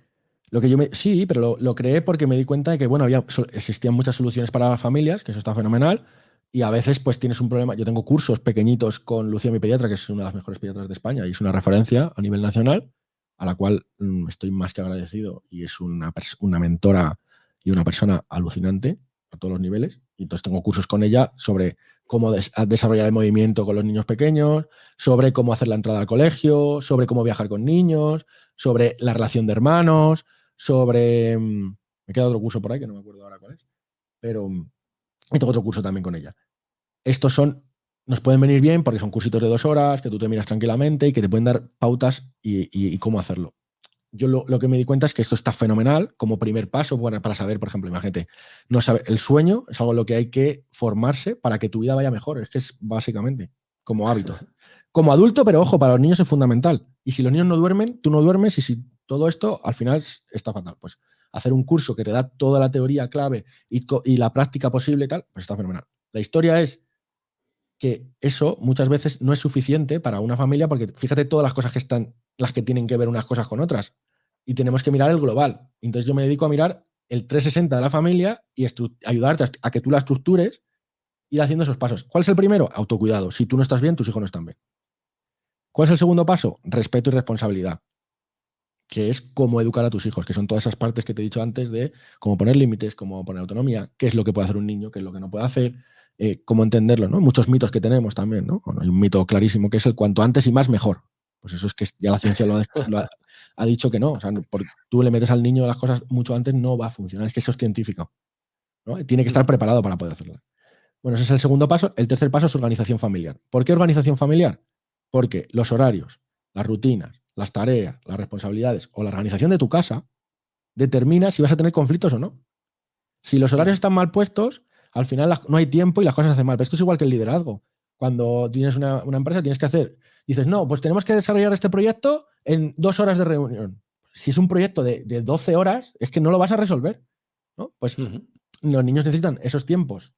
Sí, pero lo creé porque me di cuenta de que, bueno, existían muchas soluciones para las familias, que eso está fenomenal, y a veces pues tienes un problema. Yo tengo cursos pequeñitos con Lucía, mi pediatra, que es una de las mejores pediatras de España y es una referencia a nivel nacional, a la cual estoy más que agradecido y es una mentora y una persona alucinante a todos los niveles. Y entonces tengo cursos con ella sobre cómo desarrollar el movimiento con los niños pequeños, sobre cómo hacer la entrada al colegio, sobre cómo viajar con niños, sobre la relación de hermanos, sobre... me queda otro curso por ahí que no me acuerdo ahora cuál es, pero tengo otro curso también con ella. Estos nos pueden venir bien porque son cursitos de 2 horas, que tú te miras tranquilamente y que te pueden dar pautas y cómo hacerlo. Yo lo que me di cuenta es que esto está fenomenal como primer paso para saber, por ejemplo, imagínate, el sueño es algo en lo que hay que formarse para que tu vida vaya mejor. Es que es básicamente como hábito. Como adulto, pero ojo, para los niños es fundamental. Y si los niños no duermen, tú no duermes y si todo esto al final está fatal. Pues hacer un curso que te da toda la teoría clave y la práctica posible y tal, pues está fenomenal. La historia es que eso muchas veces no es suficiente para una familia porque fíjate todas las cosas las que tienen que ver unas cosas con otras. Y tenemos que mirar el global. Entonces yo me dedico a mirar el 360 de la familia y ayudarte a que tú la estructures y ir haciendo esos pasos. ¿Cuál es el primero? Autocuidado. Si tú no estás bien, tus hijos no están bien. ¿Cuál es el segundo paso? Respeto y responsabilidad, que es cómo educar a tus hijos, que son todas esas partes que te he dicho antes de cómo poner límites, cómo poner autonomía, qué es lo que puede hacer un niño, qué es lo que no puede hacer, cómo entenderlo, ¿no? Muchos mitos que tenemos también, ¿no? Bueno, hay un mito clarísimo que es el cuanto antes y más mejor. Pues eso es que ya la ciencia ha dicho que no. O sea, tú le metes al niño las cosas mucho antes, no va a funcionar. Es que eso es científico, ¿no? Tiene que estar preparado para poder hacerlo. Bueno, ese es el segundo paso. El tercer paso es organización familiar. ¿Por qué organización familiar? Porque los horarios, las rutinas, las tareas, las responsabilidades o la organización de tu casa determina si vas a tener conflictos o no. Si los horarios están mal puestos, al final no hay tiempo y las cosas se hacen mal. Pero esto es igual que el liderazgo. Cuando tienes una empresa, tienes que dices, no, pues tenemos que desarrollar este proyecto en 2 horas de reunión. Si es un proyecto de 12 horas, es que no lo vas a resolver, ¿no? Pues los niños necesitan esos tiempos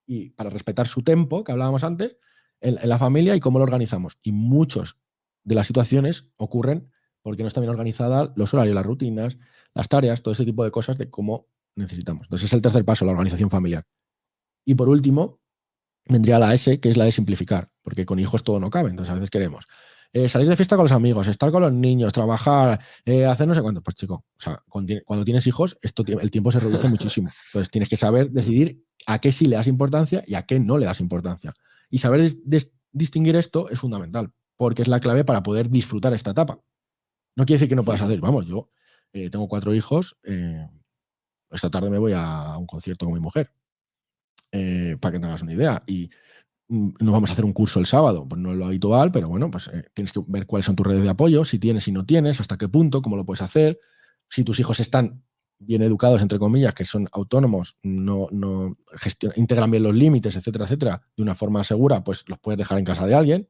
y para respetar su tiempo, que hablábamos antes, en la familia y cómo lo organizamos. Y muchas de las situaciones ocurren porque no está bien organizada los horarios, las rutinas, las tareas, todo ese tipo de cosas de cómo necesitamos. Entonces es el tercer paso, la organización familiar. Y por último, vendría la S, que es la de simplificar, porque con hijos todo no cabe. Entonces a veces queremos salir de fiesta con los amigos, estar con los niños, trabajar, hacer no sé cuánto. Pues chico, o sea, cuando tienes hijos, el tiempo se reduce muchísimo. Entonces tienes que saber decidir a qué sí le das importancia y a qué no le das importancia. Y saber distinguir esto es fundamental, porque es la clave para poder disfrutar esta etapa. No quiere decir que no puedas hacer, vamos, yo tengo 4 hijos, esta tarde me voy a un concierto con mi mujer, para que te hagas una idea. Y no vamos a hacer un curso el sábado, pues no es lo habitual, pero bueno, pues tienes que ver cuáles son tus redes de apoyo, si tienes y no tienes, hasta qué punto, cómo lo puedes hacer. Si tus hijos están bien educados, entre comillas, que son autónomos, no integran bien los límites, etcétera, etcétera, de una forma segura, pues los puedes dejar en casa de alguien.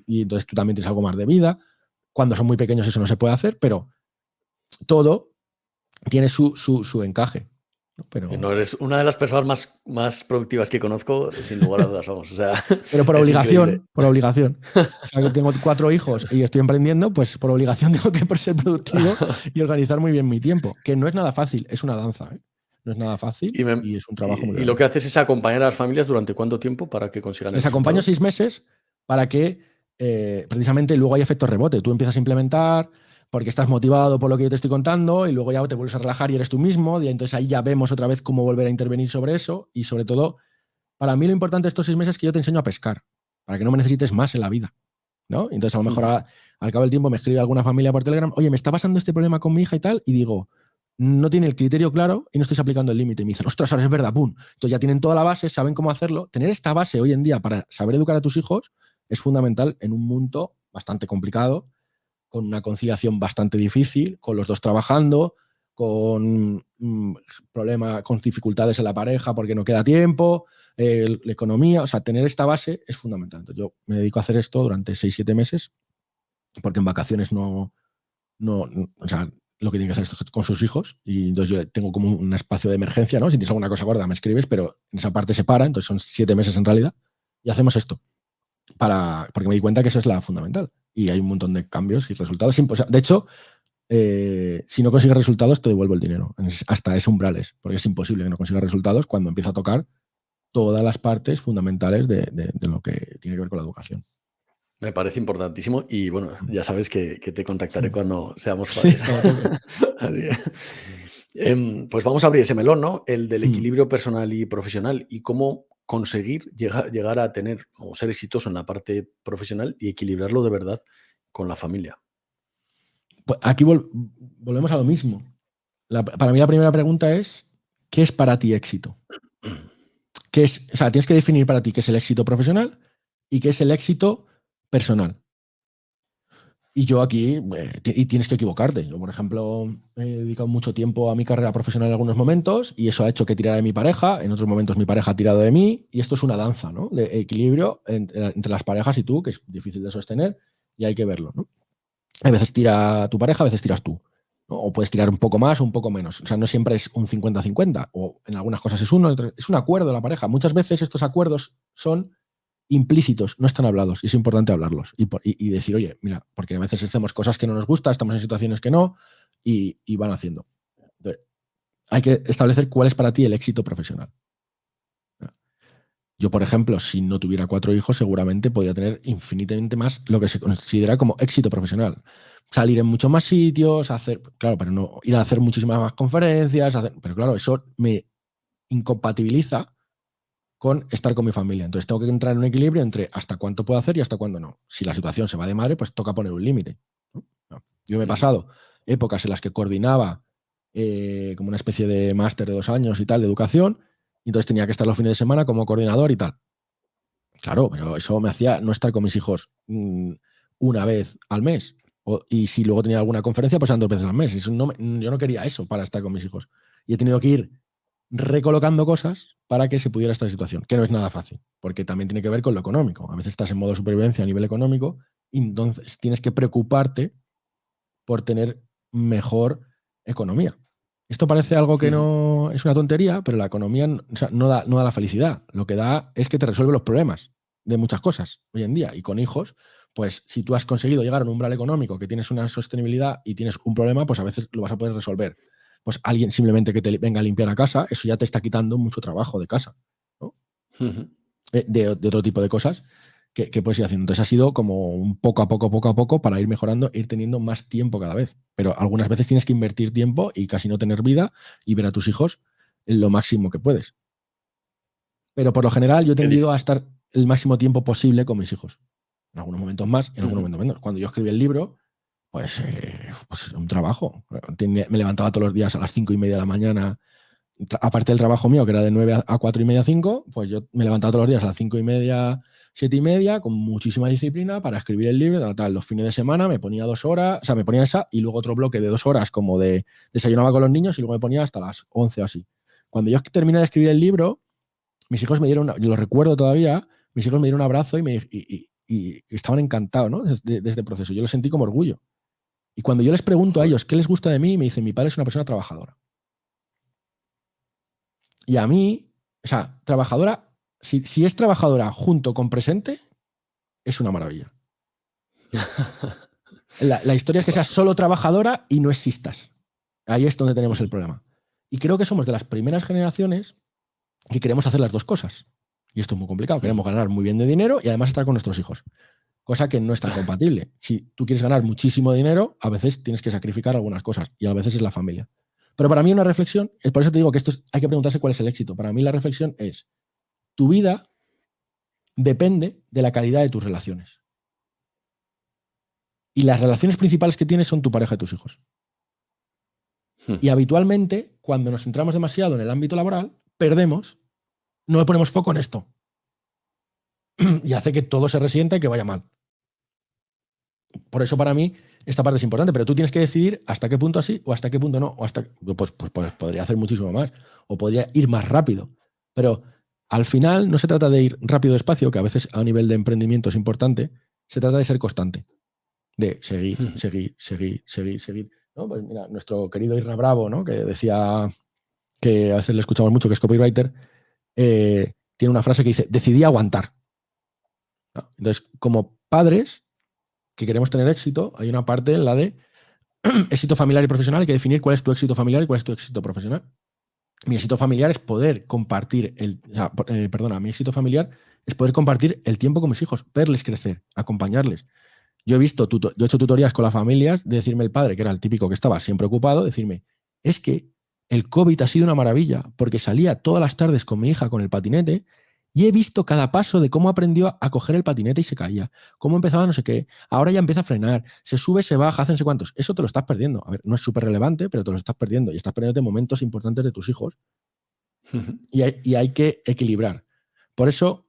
Y entonces tú también tienes algo más de vida. Cuando son muy pequeños eso no se puede hacer, pero todo tiene su encaje, ¿no? No, eres una de las personas más productivas que conozco, sin lugar a dudas, vamos. O sea, Pero por es increíble. obligación, por obligación. O sea, que tengo 4 hijos y estoy emprendiendo, pues por obligación tengo que ser productivo y organizar muy bien mi tiempo. Que no es nada fácil, es una danza, ¿eh? No es nada fácil y es un trabajo muy Y lo grande. que haces es acompañar a las familias durante cuánto tiempo para que consigan el Les acompaño resultado. 6 meses para que precisamente luego hay efecto rebote. Tú empiezas a implementar porque estás motivado por lo que yo te estoy contando y luego ya te vuelves a relajar y eres tú mismo. Y entonces ahí ya vemos otra vez cómo volver a intervenir sobre eso. Y sobre todo, para mí lo importante de estos 6 meses es que yo te enseño a pescar, para que no me necesites más en la vida, ¿no? Entonces a lo mejor al cabo del tiempo me escribe alguna familia por Telegram, oye, me está pasando este problema con mi hija y tal, y digo, no tiene el criterio claro y no estáis aplicando el límite. Y me dicen, ostras, ahora es verdad, pum. Entonces ya tienen toda la base, saben cómo hacerlo. Tener esta base hoy en día para saber educar a tus hijos es fundamental en un mundo bastante complicado, con una conciliación bastante difícil, con los dos trabajando, con problemas, con dificultades en la pareja porque no queda tiempo, la economía. O sea, tener esta base es fundamental. Entonces, yo me dedico a hacer esto durante 6-7 meses, porque en vacaciones o sea, lo que tiene que hacer es con sus hijos, y entonces yo tengo como un espacio de emergencia, ¿no? Si tienes alguna cosa gorda me escribes, pero en esa parte se para, entonces son 7 meses en realidad, y hacemos esto, porque me di cuenta que eso es la fundamental, y hay un montón de cambios y resultados. De hecho, si no consigues resultados te devuelvo el dinero, hasta es umbrales, porque es imposible que no consigas resultados cuando empieza a tocar todas las partes fundamentales de lo que tiene que ver con la educación. Me parece importantísimo y bueno, ya sabes que te contactaré cuando seamos Sí, padres. Así pues vamos a abrir ese melón, ¿no? El del equilibrio personal y profesional y cómo conseguir llegar a tener o ser exitoso en la parte profesional y equilibrarlo de verdad con la familia. Pues aquí volvemos a lo mismo. Para mí la primera pregunta es, ¿qué es para ti éxito? O sea, tienes que definir para ti qué es el éxito profesional y qué es el éxito personal. Y yo aquí, y tienes que equivocarte. Yo, por ejemplo, he dedicado mucho tiempo a mi carrera profesional en algunos momentos y eso ha hecho que tirara de mi pareja. En otros momentos mi pareja ha tirado de mí y esto es una danza, ¿no? De equilibrio entre las parejas y tú, que es difícil de sostener y hay que verlo, ¿no? A veces tira tu pareja, a veces tiras tú, ¿no? O puedes tirar un poco más o un poco menos. O sea, no siempre es un 50-50, o en algunas cosas es uno, es un acuerdo de la pareja. Muchas veces estos acuerdos son implícitos, no están hablados, y es importante hablarlos y decir, oye, mira, porque a veces hacemos cosas que no nos gustan, estamos en situaciones que no, y van haciendo. Entonces, hay que establecer cuál es para ti el éxito profesional. Yo, por ejemplo, si no tuviera 4 hijos, seguramente podría tener infinitamente más lo que se considera como éxito profesional. Salir en muchos más sitios, claro, pero no ir a hacer muchísimas más conferencias, pero claro, eso me incompatibiliza con estar con mi familia. Entonces tengo que entrar en un equilibrio entre hasta cuánto puedo hacer y hasta cuándo no. Si la situación se va de madre, pues toca poner un límite, ¿no? Yo me he pasado épocas en las que coordinaba como una especie de máster de 2 años y tal, de educación, y entonces tenía que estar los fines de semana como coordinador y tal. Claro, pero eso me hacía no estar con mis hijos una vez al mes. Y si luego tenía alguna conferencia, pues eran 2 veces al mes. Yo no quería eso para estar con mis hijos. Y he tenido que ir recolocando cosas para que se pudiera esta situación, que no es nada fácil, porque también tiene que ver con lo económico. A veces estás en modo supervivencia a nivel económico y entonces tienes que preocuparte por tener mejor economía. Esto parece algo que no es una tontería, pero la economía no da la felicidad. Lo que da es que te resuelve los problemas de muchas cosas hoy en día. Y con hijos, pues si tú has conseguido llegar a un umbral económico, que tienes una sostenibilidad y tienes un problema, pues a veces lo vas a poder resolver. Pues alguien simplemente que te venga a limpiar a casa, eso ya te está quitando mucho trabajo de casa, ¿no? De otro tipo de cosas que puedes ir haciendo. Entonces ha sido como un poco a poco para ir mejorando, ir teniendo más tiempo cada vez. Pero algunas veces tienes que invertir tiempo y casi no tener vida y ver a tus hijos en lo máximo que puedes. Pero por lo general yo he tendido a estar el máximo tiempo posible con mis hijos. En algunos momentos más, en algunos momentos menos. Cuando yo escribí el libro, pues un trabajo. Me levantaba todos los días a las 5:30 de la mañana. Aparte del trabajo mío, que era de 9 a 4:30, 5, pues yo me levantaba todos los días a las 5:30, 7:30, con muchísima disciplina para escribir el libro. Los fines de semana me ponía 2 horas, o sea, me ponía esa y luego otro bloque de 2 horas como de desayunaba con los niños y luego me ponía hasta las 11 o así. Cuando yo terminé de escribir el libro, mis hijos me dieron, yo lo recuerdo todavía, mis hijos me dieron un abrazo y estaban encantados, ¿no? de este proceso. Yo lo sentí como orgullo. Y cuando yo les pregunto a ellos qué les gusta de mí, me dicen, mi padre es una persona trabajadora. Y a mí, o sea, trabajadora, si es trabajadora junto con presente, es una maravilla. La historia es que seas solo trabajadora y no existas. Ahí es donde tenemos el problema. Y creo que somos de las primeras generaciones que queremos hacer las dos cosas. Y esto es muy complicado. Queremos ganar muy bien de dinero y además estar con nuestros hijos. Cosa que no es tan compatible. Si tú quieres ganar muchísimo dinero, a veces tienes que sacrificar algunas cosas y a veces es la familia. Pero para mí una reflexión, es por eso te digo que hay que preguntarse cuál es el éxito. Para mí la reflexión es, tu vida depende de la calidad de tus relaciones. Y las relaciones principales que tienes son tu pareja y tus hijos. Y habitualmente, cuando nos centramos demasiado en el ámbito laboral, perdemos, no le ponemos foco en esto. Y hace que todo se resienta y que vaya mal. Por eso para mí esta parte es importante, pero tú tienes que decidir hasta qué punto así o hasta qué punto no. O hasta, pues podría hacer muchísimo más o podría ir más rápido. Pero al final no se trata de ir rápido o despacio, que a veces a nivel de emprendimiento es importante, se trata de ser constante, de seguir. ¿No? Pues mira, nuestro querido Irra Bravo, ¿no? Que decía que a veces le escuchamos mucho, que es copywriter, tiene una frase que dice, decidí aguantar. ¿No? Entonces, como padres que queremos tener éxito, hay una parte en la de éxito familiar y profesional. Hay que definir cuál es tu éxito familiar y cuál es tu éxito profesional. Mi éxito familiar es poder compartir mi éxito familiar es poder compartir el tiempo con mis hijos, verles crecer, acompañarles. Yo he hecho tutorías con las familias de decirme el padre, que era el típico que estaba siempre ocupado, decirme, es que el COVID ha sido una maravilla porque salía todas las tardes con mi hija con el patinete y he visto cada paso de cómo aprendió a coger el patinete y se caía, cómo empezaba no sé qué, ahora ya empieza a frenar, se sube, se baja, hace no sé cuántos. Eso te lo estás perdiendo. A ver, no es súper relevante, pero te lo estás perdiendo y estás perdiendo momentos importantes de tus hijos y hay que equilibrar. Por eso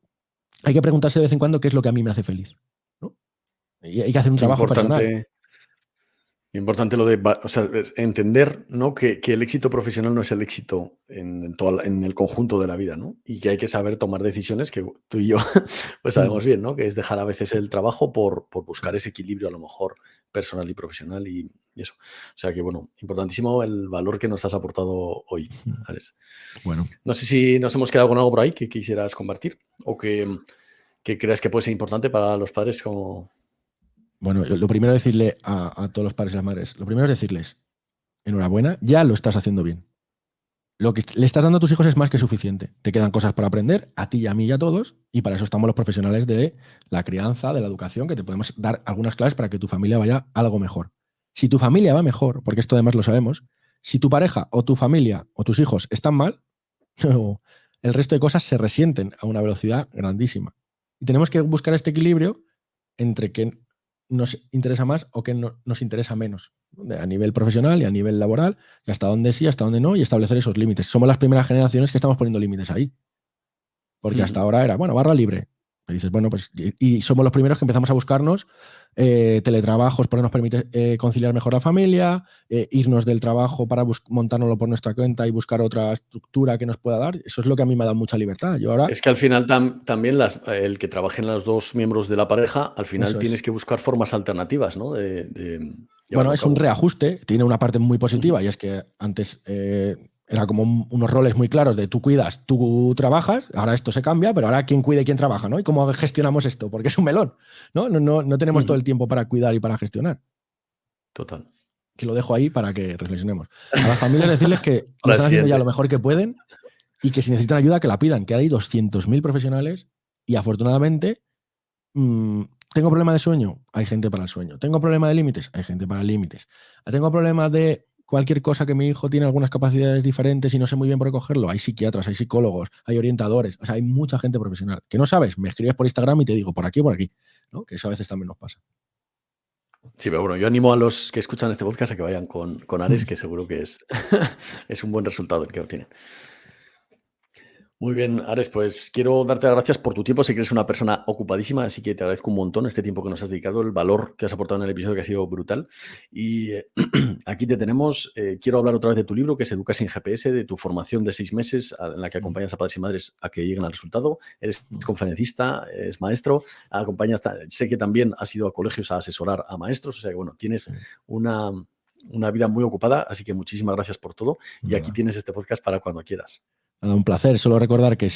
hay que preguntarse de vez en cuando qué es lo que a mí me hace feliz, ¿no? Y hay que hacer un trabajo personal. Importante lo de, o sea, entender, ¿no? que el éxito profesional no es el éxito en el conjunto de la vida, ¿no? Y que hay que saber tomar decisiones que tú y yo pues sabemos bien, ¿no? Que es dejar a veces el trabajo por buscar ese equilibrio a lo mejor personal y profesional y eso. O sea que, bueno, importantísimo el valor que nos has aportado hoy, Ares. Bueno. No sé si nos hemos quedado con algo por ahí que quisieras compartir o que creas que puede ser importante para los padres como... Bueno, lo primero es decirle a todos los padres y las madres, lo primero es decirles, enhorabuena, ya lo estás haciendo bien. Lo que le estás dando a tus hijos es más que suficiente. Te quedan cosas para aprender, a ti y a mí y a todos, y para eso estamos los profesionales de la crianza, de la educación, que te podemos dar algunas claves para que tu familia vaya algo mejor. Si tu familia va mejor, porque esto además lo sabemos, si tu pareja o tu familia o tus hijos están mal, el resto de cosas se resienten a una velocidad grandísima. Y tenemos que buscar este equilibrio entre que nos interesa más o que nos interesa menos, a nivel profesional y a nivel laboral, y hasta dónde sí, hasta dónde no, y establecer esos límites. Somos las primeras generaciones que estamos poniendo límites ahí. Porque hasta ahora era, bueno, barra libre. Pero dices, bueno, pues, y somos los primeros que empezamos a buscarnos teletrabajos porque nos permite conciliar mejor la familia, irnos del trabajo para montárnoslo por nuestra cuenta y buscar otra estructura que nos pueda dar. Eso es lo que a mí me ha dado mucha libertad. Yo ahora, es que al final también el que trabajen los dos miembros de la pareja, al final tienes que buscar formas alternativas, ¿no? Bueno, es un reajuste, tiene una parte muy positiva y es que antes era como unos roles muy claros de tú cuidas, tú trabajas, ahora esto se cambia, pero ahora quién cuida y quién trabaja, ¿no? ¿Y cómo gestionamos esto? Porque es un melón, ¿no? No tenemos todo el tiempo para cuidar y para gestionar. Total. Que lo dejo ahí para que reflexionemos. A las familias decirles que lo están haciendo ya lo mejor que pueden y que si necesitan ayuda que la pidan, que hay 200.000 profesionales y afortunadamente tengo problema de sueño, hay gente para el sueño. Tengo problema de límites, hay gente para límites. Tengo problema de cualquier cosa que mi hijo tiene algunas capacidades diferentes y no sé muy bien por qué cogerlo. Hay psiquiatras, hay psicólogos, hay orientadores, o sea, hay mucha gente profesional. Que no sabes, me escribes por Instagram y te digo por aquí o por aquí, ¿no? Que eso a veces también nos pasa. Sí, pero bueno, yo animo a los que escuchan este podcast a que vayan con Ares, que seguro que es un buen resultado el que obtienen. Muy bien, Ares, pues quiero darte las gracias por tu tiempo. Sé que eres una persona ocupadísima, así que te agradezco un montón este tiempo que nos has dedicado, el valor que has aportado en el episodio que ha sido brutal. Y aquí te tenemos. Quiero hablar otra vez de tu libro, que es Educa sin GPS, de tu formación de 6 meses en la que acompañas a padres y madres a que lleguen al resultado. Eres conferencista, eres maestro, sé que también has ido a colegios a asesorar a maestros, o sea que bueno, tienes una vida muy ocupada, así que muchísimas gracias por todo. Y aquí tienes este podcast para cuando quieras. Nada, un placer. Solo recordar que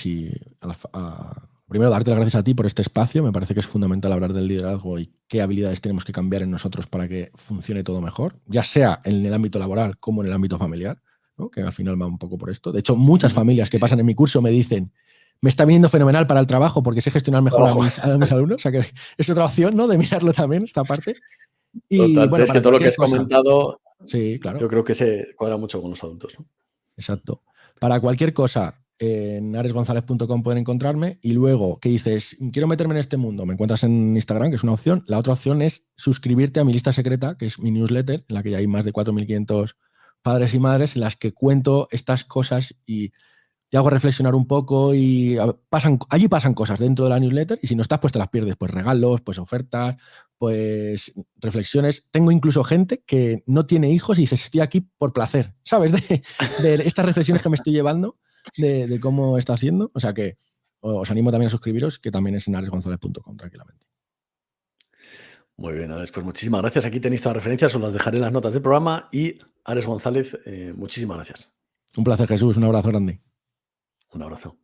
primero darte las gracias a ti por este espacio. Me parece que es fundamental hablar del liderazgo y qué habilidades tenemos que cambiar en nosotros para que funcione todo mejor, ya sea en el ámbito laboral como en el ámbito familiar, ¿no? Que al final va un poco por esto. De hecho, muchas familias que pasan en mi curso me dicen, me está viniendo fenomenal para el trabajo porque sé gestionar mejor a mis alumnos. O sea que es otra opción, ¿no? De mirarlo también, esta parte. Y total, bueno, es que todo lo que has comentado, sí, claro. Yo creo que se cuadra mucho con los adultos, ¿no? Exacto. Para cualquier cosa, En aresgonzalez.com pueden encontrarme. Y luego, ¿qué dices? Quiero meterme en este mundo. Me encuentras en Instagram, que es una opción. La otra opción es suscribirte a mi lista secreta, que es mi newsletter, en la que ya hay más de 4.500 padres y madres, en las que cuento estas cosas y te hago reflexionar un poco y allí pasan cosas dentro de la newsletter y si no estás, pues te las pierdes. Pues regalos, pues ofertas, pues reflexiones. Tengo incluso gente que no tiene hijos y dice, estoy aquí por placer, ¿sabes? De estas reflexiones que me estoy llevando, de cómo está haciendo. O sea que os animo también a suscribiros, que también es en aresgonzalez.com, tranquilamente. Muy bien, Alex, pues muchísimas gracias. Aquí tenéis todas las referencias, os las dejaré en las notas del programa. Y Alex González, muchísimas gracias. Un placer, Jesús. Un abrazo grande. Un abrazo.